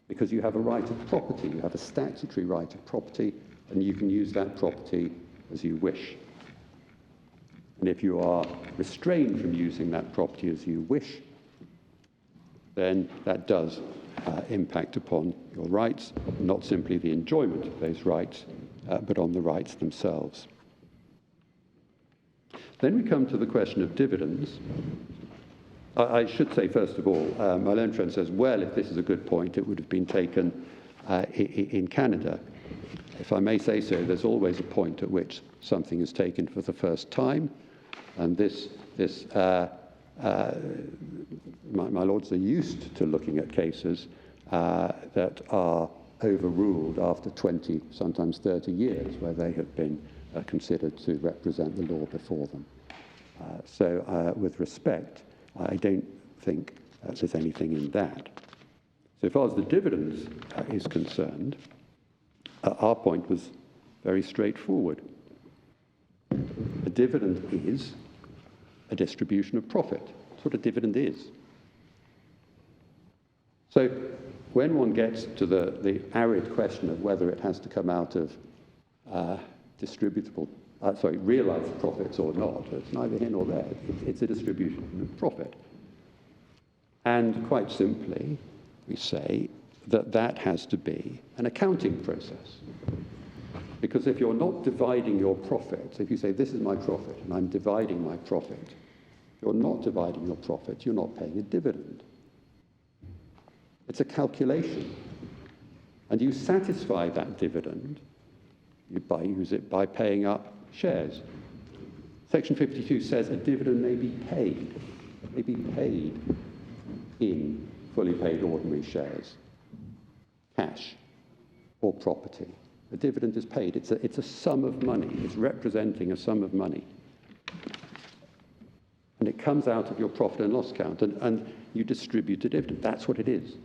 because you have a right of property. You have a statutory right of property, and you can use that property as you wish. And if you are restrained from using that property as you wish, then that does impact upon your rights, not simply the enjoyment of those rights, but on the rights themselves. Then we come to the question of dividends. I should say, first of all, my learned friend says, well, if this is a good point, it would have been taken in Canada. If I may say so, there's always a point at which something is taken for the first time, and my lords are used to looking at cases that are overruled after 20, sometimes 30 years, where they have been considered to represent the law before them. So with respect, I don't think there's anything in that. So far as the dividends is concerned, our point was very straightforward. A dividend is a distribution of profit. That's what a dividend is. So when one gets to the arid question of whether it has to come out of realized profits or not, it's neither here nor there. It's a distribution of profit. And quite simply, we say that that has to be an accounting process. Because if you're not dividing your profits, if you say, this is my profit, and I'm dividing my profit, you're not dividing your profit, you're not paying a dividend. It's a calculation. And you satisfy that dividend, use it by paying up shares. Section 52 says a dividend may be paid in fully paid ordinary shares, cash, or property. A dividend is paid. It's a sum of money. It's representing a sum of money. And it comes out of your profit and loss account, and you distribute a dividend. That's what it is.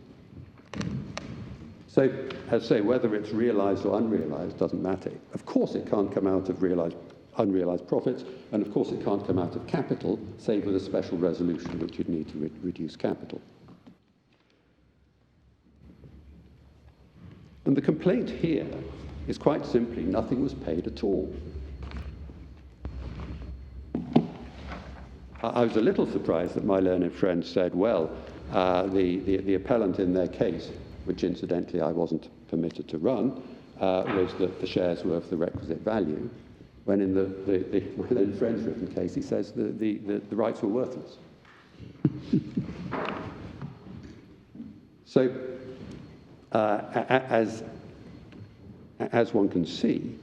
So, as I say, whether it's realized or unrealized doesn't matter. Of course it can't come out of unrealized profits, and of course it can't come out of capital, save with a special resolution, which you'd need to reduce capital. And the complaint here is quite simply nothing was paid at all. I was a little surprised that my learned friend said, well, the appellant in their case, which incidentally I wasn't permitted to run, was that the shares were of the requisite value, when in my learned friend's written case, he says the rights were worthless. So, as one can see,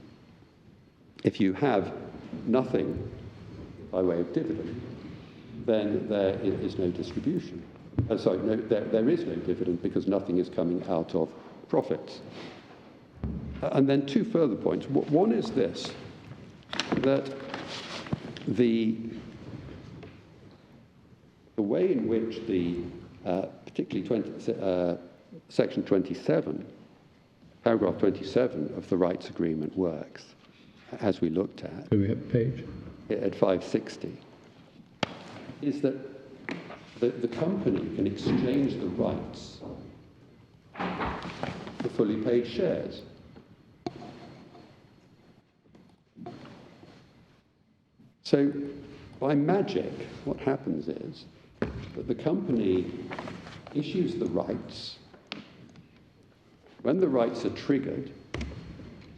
if you have nothing by way of dividend, then there is no distribution. There is no dividend because nothing is coming out of profits. And then two further points. One is this, that the way in which particularly Section 27, paragraph 27 of the rights agreement works, as we looked at. Do we have a page? At 560, is that the company can exchange the rights for fully paid shares. So, by magic, what happens is that the company issues the rights. When the rights are triggered,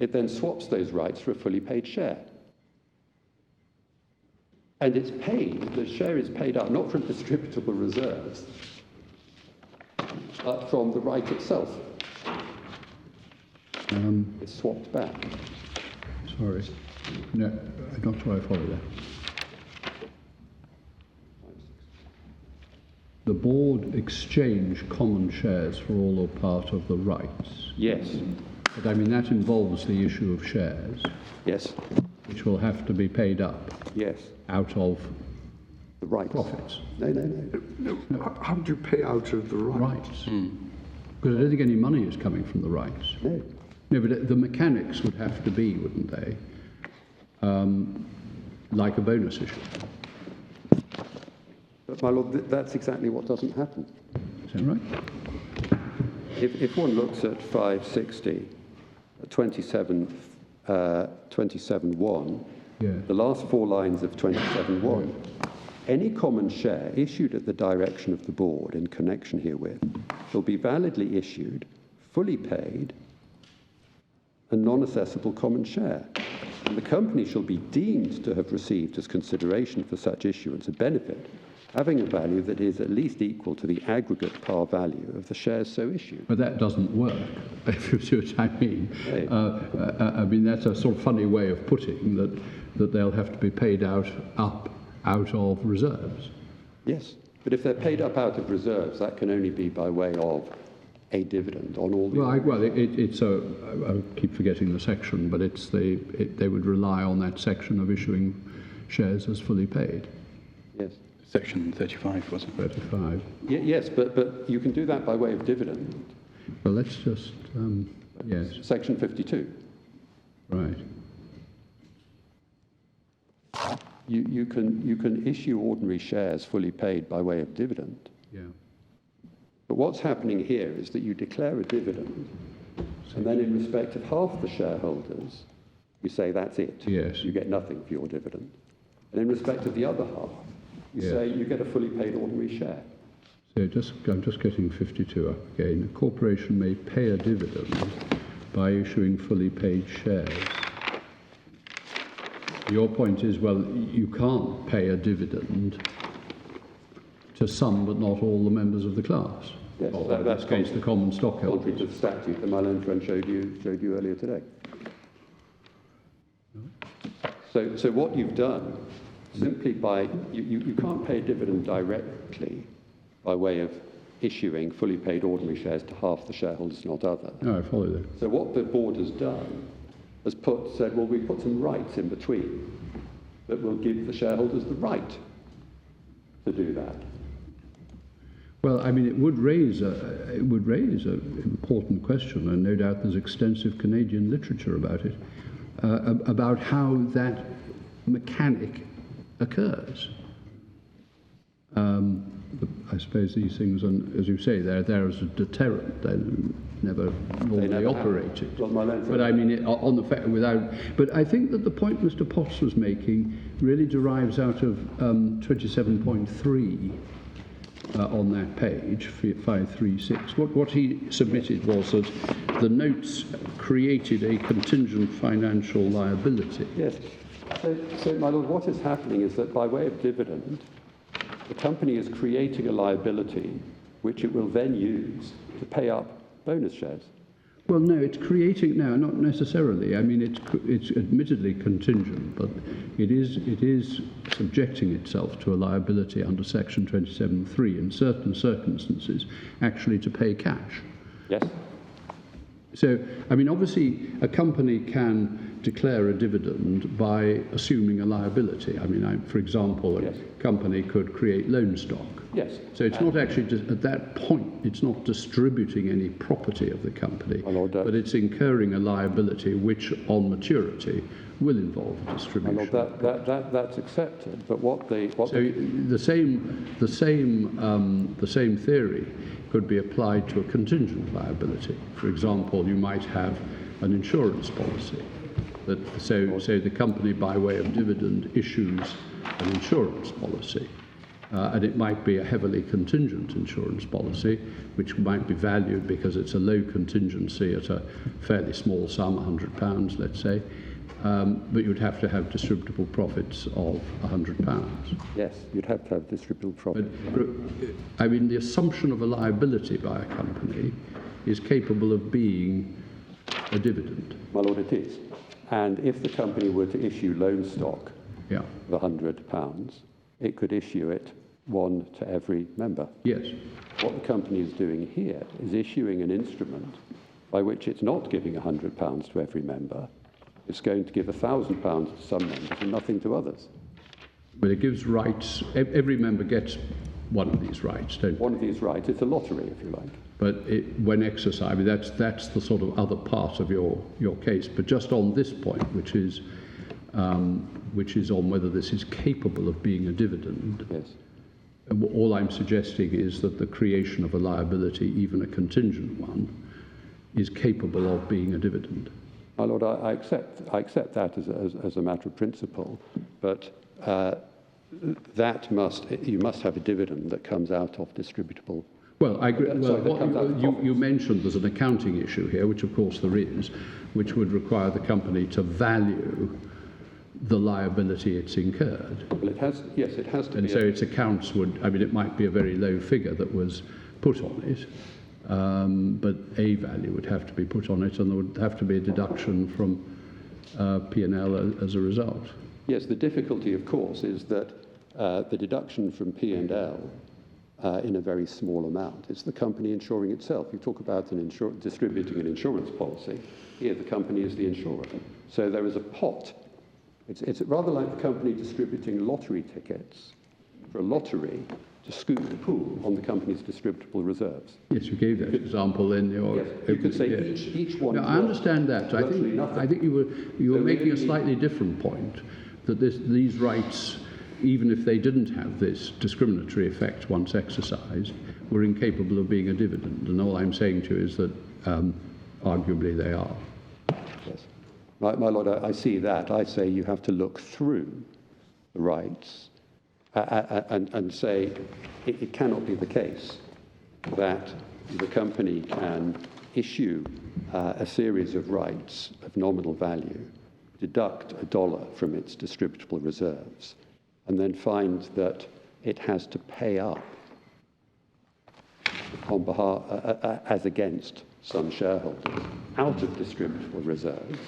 it then swaps those rights for a fully paid share. And it's paid, the share is paid out not from distributable reserves, but from the right itself. It's swapped back. Sorry. No, I'm not sure I follow that. The board exchange common shares for all or part of the rights. Yes. But I mean, that involves the issue of shares, Yes. which will have to be paid up Yes. out of The rights. profits. No. No, how do you pay out of the Rights. Because I don't think any money is coming from the rights. No. No, but the mechanics would have to be, wouldn't they, like a bonus issue. But, my lord, that's exactly what doesn't happen. Is that right? If one looks at 560, 27.1, Yeah. the last 4 lines of 27.1, any common share issued at the direction of the board in connection herewith shall be validly issued, fully paid, a non-assessable common share. And the company shall be deemed to have received as consideration for such issuance a benefit having a value that is at least equal to the aggregate par value of the shares so issued. But that doesn't work, if you see what I mean. Right. I mean, that's a sort of funny way of putting that they'll have to be paid out of reserves. Yes, but if they're paid up out of reserves, that can only be by way of a dividend on all the... It's I keep forgetting the section, but they would rely on that section of issuing shares as fully paid. Yes. Section 35, wasn't it? 35. Yes, but you can do that by way of dividend. Well, let's just, yes, Section 52. right. You can issue ordinary shares fully paid by way of dividend. Yeah. But what's happening here is that you declare a dividend, and then in respect of half the shareholders, you say that's it. Yes. You get nothing for your dividend. And in respect of the other half, you Yes. say you get a fully paid ordinary share. So I'm just getting 52 up again. A corporation may pay a dividend by issuing fully paid shares. Your point is, well, you can't pay a dividend to some but not all the members of the class. Yes, Or in that's this case, the common stockholders. contrary to the statute that my learned friend showed you earlier today. So what you've done, simply by, you can't pay a dividend directly by way of issuing fully paid ordinary shares to half the shareholders, not other. No, I follow that. So what the board has done has said, well, we put some rights in between that will give the shareholders the right to do that. Well, I mean, it would raise an important question, and no doubt there's extensive Canadian literature about it, about how that mechanic occurs. I suppose these things, as you say, they're there as a deterrent. They never normally never operate it. Well, my learned But I mean, on the fact without. But I think that the point Mr. Potts was making really derives out of 27.3 on that page, 536. What he submitted was that the notes created a contingent financial liability. Yes. So, my lord, what is happening is that by way of dividend, the company is creating a liability which it will then use to pay up bonus shares. Well, no, it's creating now, not necessarily. I mean, it's admittedly contingent, but it is subjecting itself to a liability under Section 27.3 in certain circumstances, actually to pay cash. Yes. So, I mean, obviously, a company can declare a dividend by assuming a liability. I mean, for example, a company could create loan stock. Yes. So it's not actually, at that point, it's not distributing any property of the company, but it's incurring a liability which, on maturity, will involve a distribution. My lord, that's accepted. But the same theory could be applied to a contingent liability. For example, you might have an insurance policy. So the company, by way of dividend, issues an insurance policy. And it might be a heavily contingent insurance policy, which might be valued because it's a low contingency at a fairly small sum, £100, let's say. but you'd have to have distributable profits of £100. Yes, you'd have to have distributable profit. But, I mean, the assumption of a liability by a company is capable of being a dividend. My lord, it is. And if the company were to issue loan stock Yeah. of £100, it could issue it one to every member. Yes. What the company is doing here is issuing an instrument by which it's not giving £100 to every member. It's going to give £1,000 to some members and nothing to others. But it gives rights. Every member gets one of these rights, don't One of these rights, it's a lottery, if you like. But when exercised, I mean, that's the sort of other part of your case. But just on this point, which is on whether this is capable of being a dividend, Yes. all I'm suggesting is that the creation of a liability, even a contingent one, is capable of being a dividend. My lord, I accept that as a matter of principle, but you must have a dividend that comes out of distributable. Well, I agree. Sorry, that Well, comes out of you profits. mentioned there's an accounting issue here, which of course there is, which would require the company to value the liability it's incurred. Well, it has to And be. so its accounts would, I mean, it might be a very low figure that was put on it, but a value would have to be put on it, and there would have to be a deduction from P&L as a result. Yes, the difficulty, of course, is that the deduction from P&L in a very small amount is the company insuring itself. You talk about distributing an insurance policy. Here, the company is the insurer. So there is a pot. It's rather like the company distributing lottery tickets for a lottery to scoop the pool on the company's distributable reserves. Yes, you gave that example in your... Yes, you could say each one. No, I understand that. I Virtually think nothing. you were So making a really- slightly different point, that these rights, even if they didn't have this discriminatory effect once exercised, were incapable of being a dividend. And all I'm saying to you is that arguably they are. Yes. My lord, I see that. I say you have to look through the rights and say it cannot be the case that the company can issue a series of rights of nominal value, deduct $1 from its distributable reserves, and then find that it has to pay up on behalf, as against some shareholders, out of distributable reserves,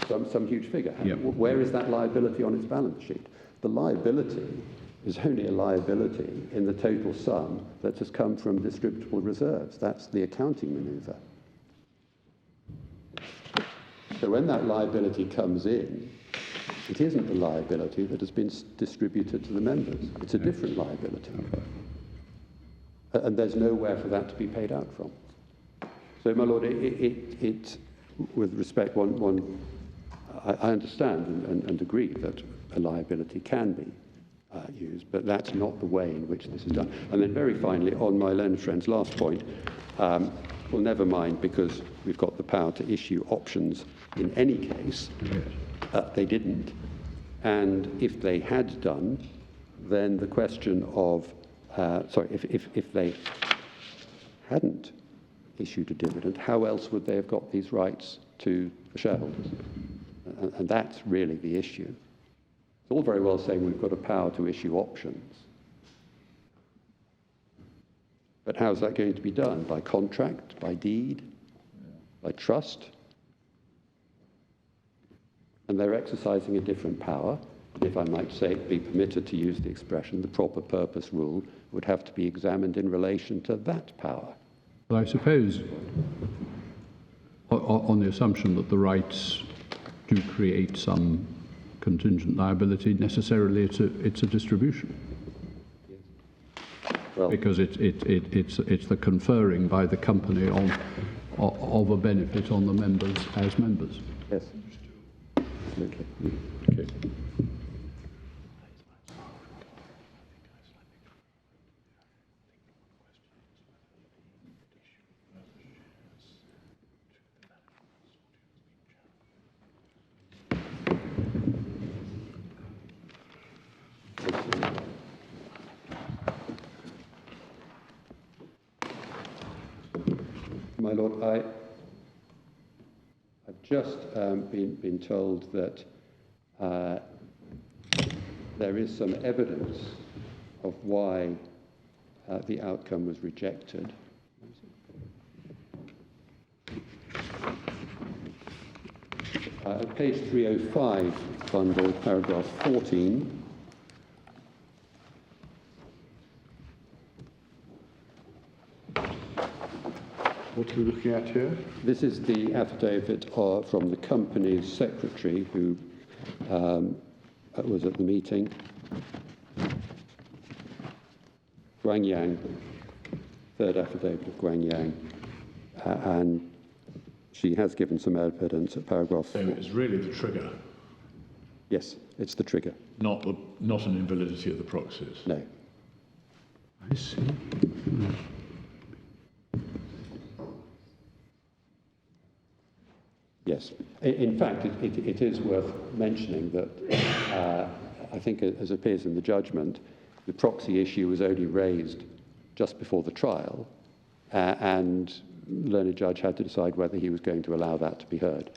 some huge figure. Yep. Where is that liability on its balance sheet? The liability is only a liability in the total sum that has come from distributable reserves. That's the accounting maneuver. So when that liability comes in, it isn't the liability that has been distributed to the members. It's a different liability. And there's nowhere for that to be paid out from. So, my lord, it with respect, I understand and agree that a liability can be used, but that's not the way in which this is done. And then very finally, on my learned friend's last point, well, never mind, because we've got the power to issue options in any case. They didn't. And if they had done, then the question of, if they hadn't issued a dividend, how else would they have got these rights to the shareholders? And that's really the issue. It's all very well saying we've got a power to issue options. But how's that going to be done? By contract, by deed, by trust? And they're exercising a different power. If I might say, be permitted to use the expression, the proper purpose rule would have to be examined in relation to that power. But I suppose, on the assumption that the rights do create some contingent liability, necessarily it's a distribution. Well, Because it's the conferring by the company of a benefit on the members as members. yes. Absolutely. Okay. My lord, I've just been told that there is some evidence of why the outcome was rejected. Page 305, bundle, paragraph 14. What are we looking at here? This is the affidavit from the company's secretary who was at the meeting. Guang Yang, third affidavit of Guang Yang, and she has given some evidence at paragraph 4. So it's really the trigger, Yes, it's the trigger. not an invalidity of the proxies. No. I see. Yes. In fact, it is worth mentioning that I think, as appears in the judgment, the proxy issue was only raised just before the trial, and the learned judge had to decide whether he was going to allow that to be heard.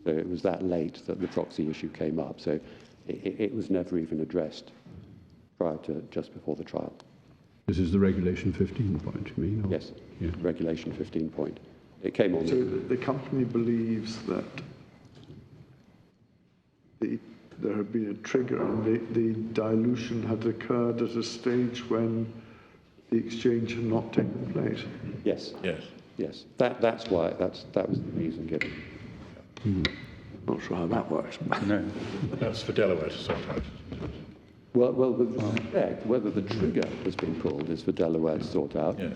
So it was that late that the proxy issue came up. So it was never even addressed prior to just before the trial. This is the Regulation 15 point, you mean? Or? Yes, Yeah. Regulation 15 point. It came on. So the company believes that there had been a trigger and the dilution had occurred at a stage when the exchange had not taken place. Yes, Yes. yes. That's why, that was the reason given. Not sure how that works. No. That's for Delaware to sort out. Well, with respect, whether the trigger has been pulled is for Delaware to sort out. Yeah.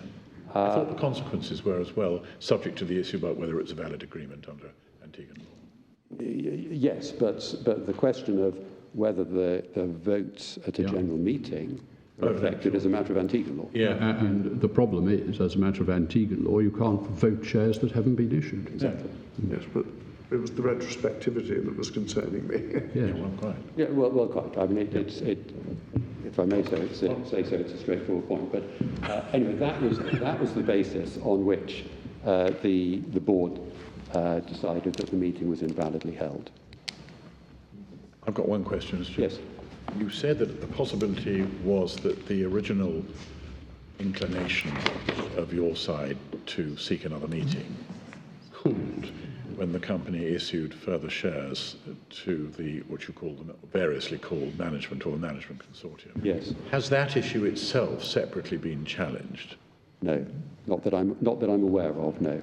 I thought the consequences were as well subject to the issue about whether it's a valid agreement under Antigua law. Yes, but the question of whether the votes at a general meeting are affected is a matter of Antigua law. Yeah. And the problem is, as a matter of Antigua law, you can't vote shares that haven't been issued. Exactly. Yes, but it was the retrospectivity that was concerning me. Yes. Well, quite. Yeah, well, quite. I mean, if I may say so, it's a straightforward point. But anyway, that was the basis on which the board decided that the meeting was invalidly held. I've got one question, Stuart. Yes. You said that the possibility was that the original inclination of your side to seek another meeting cooled when the company issued further shares to the, what you call them, variously called management or the management consortium. Yes. Has that issue itself separately been challenged? No. Not that I'm aware of. No.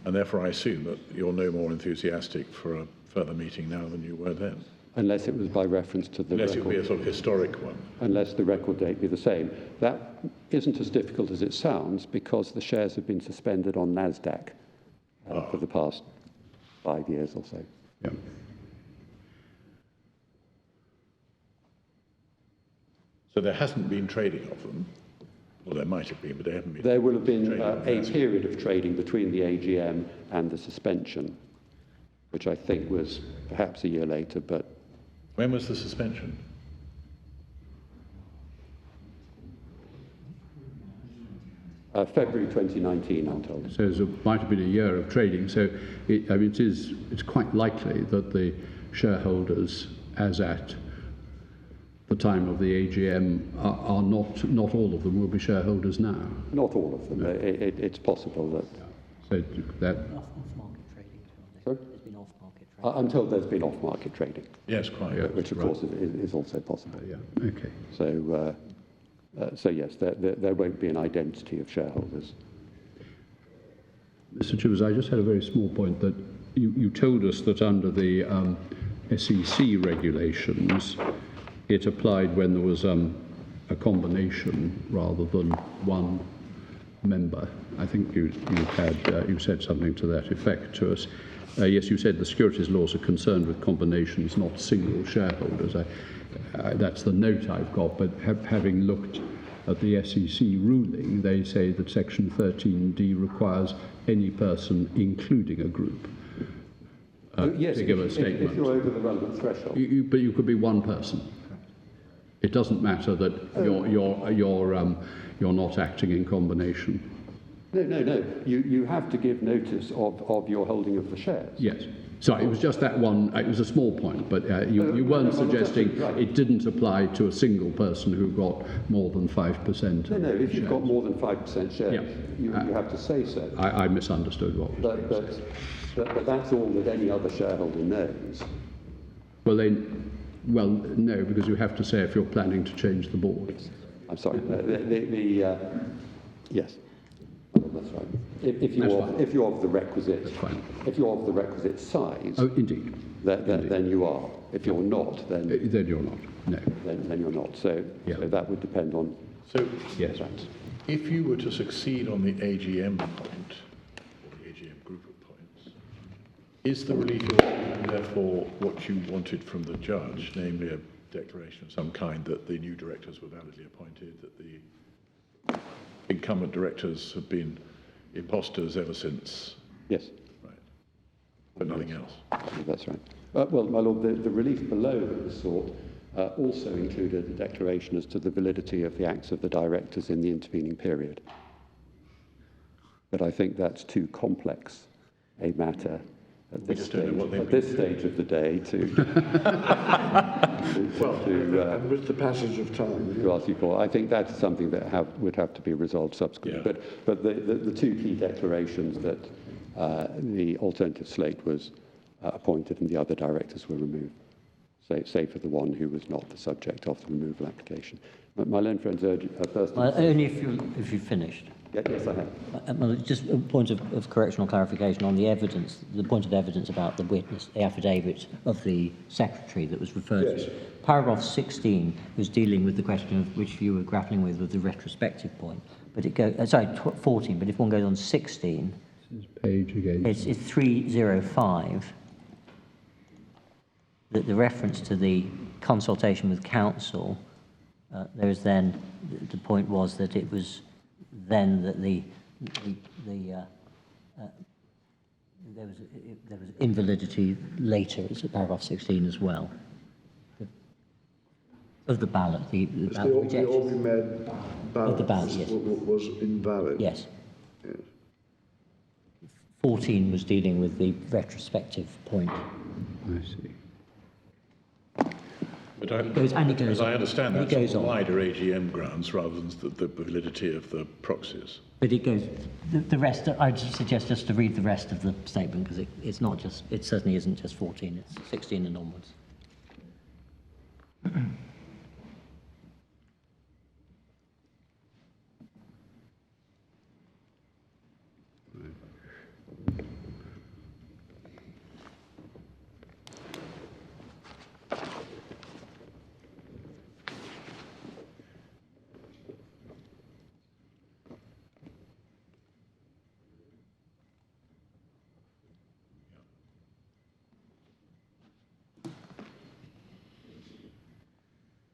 And therefore I assume that you're no more enthusiastic for a further meeting now than you were then. Unless it was by reference to the Unless it record. would be a sort of historic one. Unless the record date be the same. That isn't as difficult as it sounds because the shares have been suspended on NASDAQ for the past 5 years or so. Yeah. So there hasn't been trading of them. Well, there might have been, but there haven't been. There will have been trading of a them. period of trading between the AGM and the suspension, which I think was perhaps a year later, but When was the suspension? February 2019, I'm told. So there might have been a year of trading. So it's quite likely that the shareholders, as at the time of the AGM, are not all of them will be shareholders now. Not all of them. It's possible that. So that Off-market trading. Sorry? There's been off-market trading. I'm told there's been off-market trading, Yes, quite. Yeah. which of course is also possible. yeah. Okay. So yes, there won't be an identity of shareholders. Mr. Chivers, I just had a very small point that you told us that under the SEC regulations, it applied when there was a combination rather than one member. I think you said something to that effect to us. Yes, you said the securities laws are concerned with combinations, not single shareholders. That's the note I've got, but having looked at the SEC ruling, they say that Section 13D requires any person, including a group, Yes, to give a statement. if you're over the relevant threshold. But you could be one person. It doesn't matter that you're not acting in combination. No. You have to give notice of your holding of the shares. Yes. Sorry, it was just that one. It was a small point, but you weren't suggesting it didn't apply to a single person who got more than 5%. No. If you've got more than 5% shares, Yeah. you have to say so. I misunderstood what was being said. But that's all that any other shareholder knows. Well, no, because you have to say if you're planning to change the board. I'm sorry. Yes, that's right. If you're of the requisite, if you're of the requisite size. Oh, indeed. Then you are. If you're not, then you're not. No. Then you're not. So that would depend on. So yes. If you were to succeed on the AGM point, or the AGM group of points, is the relief therefore what you wanted from the judge, namely a declaration of some kind that the new directors were validly appointed, that the incumbent directors have been imposters ever since? Yes. Right. But nothing else? That's right. Well, my lord, the relief below that was sought also included a declaration as to the validity of the acts of the directors in the intervening period. But I think that's too complex a matter at this stage of the day to and with the passage of time. To ask you for. I think that's something that would have to be resolved subsequently. Yeah. But the two key declarations that the alternative slate was appointed and the other directors were removed, save for the one who was not the subject of the removal application. My learned friends urge first. Only if you've finished. Yes, I have. Well, just a point of correctional clarification on the evidence, the point of evidence about the witness, the affidavit of the secretary that was referred to. Paragraph 16 was dealing with the question of which you were grappling with the retrospective point. But it goes, 14, but if one goes on 16, this is page again. it's 305. That the reference to the consultation with counsel, there was then, the point was that it was then that there was invalidity later. It's at paragraph 16 as well of the ballot. The ballot rejection. The Orbimed ballot, of the ballot, yes. was invalid. Yes. 14 was dealing with the retrospective point. I see. But As I understand, it that's goes on on. wider AGM grounds rather than the validity of the proxies. But it goes, the rest, I'd suggest just to read the rest of the statement because it's not just, it certainly isn't just 14, it's 16 and onwards.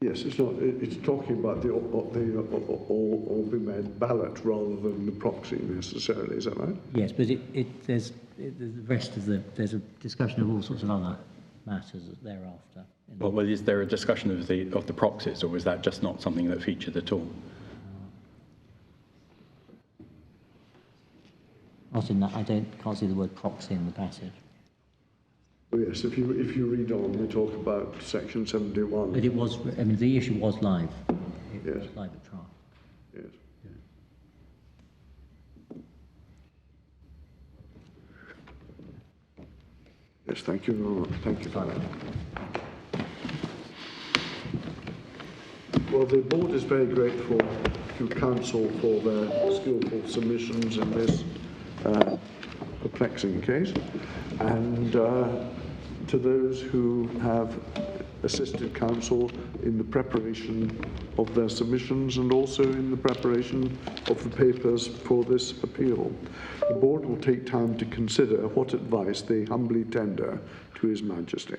Yes, it's not. It's talking about the Orbimed ballot rather than the proxy necessarily. Is that right? Yes, but there's the rest of there's a discussion of all sorts of other matters thereafter. Well, is there a discussion of the proxies, or was that just not something that featured at all? Not in that, can't see the word proxy in the passage. Oh, yes, if you read on, they talk about section 71. But it was, I mean, the issue was live. It was live at trial. Yes. Yes, thank you very much. Thank you for that. Well, the board is very grateful to counsel for their skillful submissions in this perplexing case, and to those who have assisted counsel in the preparation of their submissions and also in the preparation of the papers for this appeal. The board will take time to consider what advice they humbly tender to His Majesty.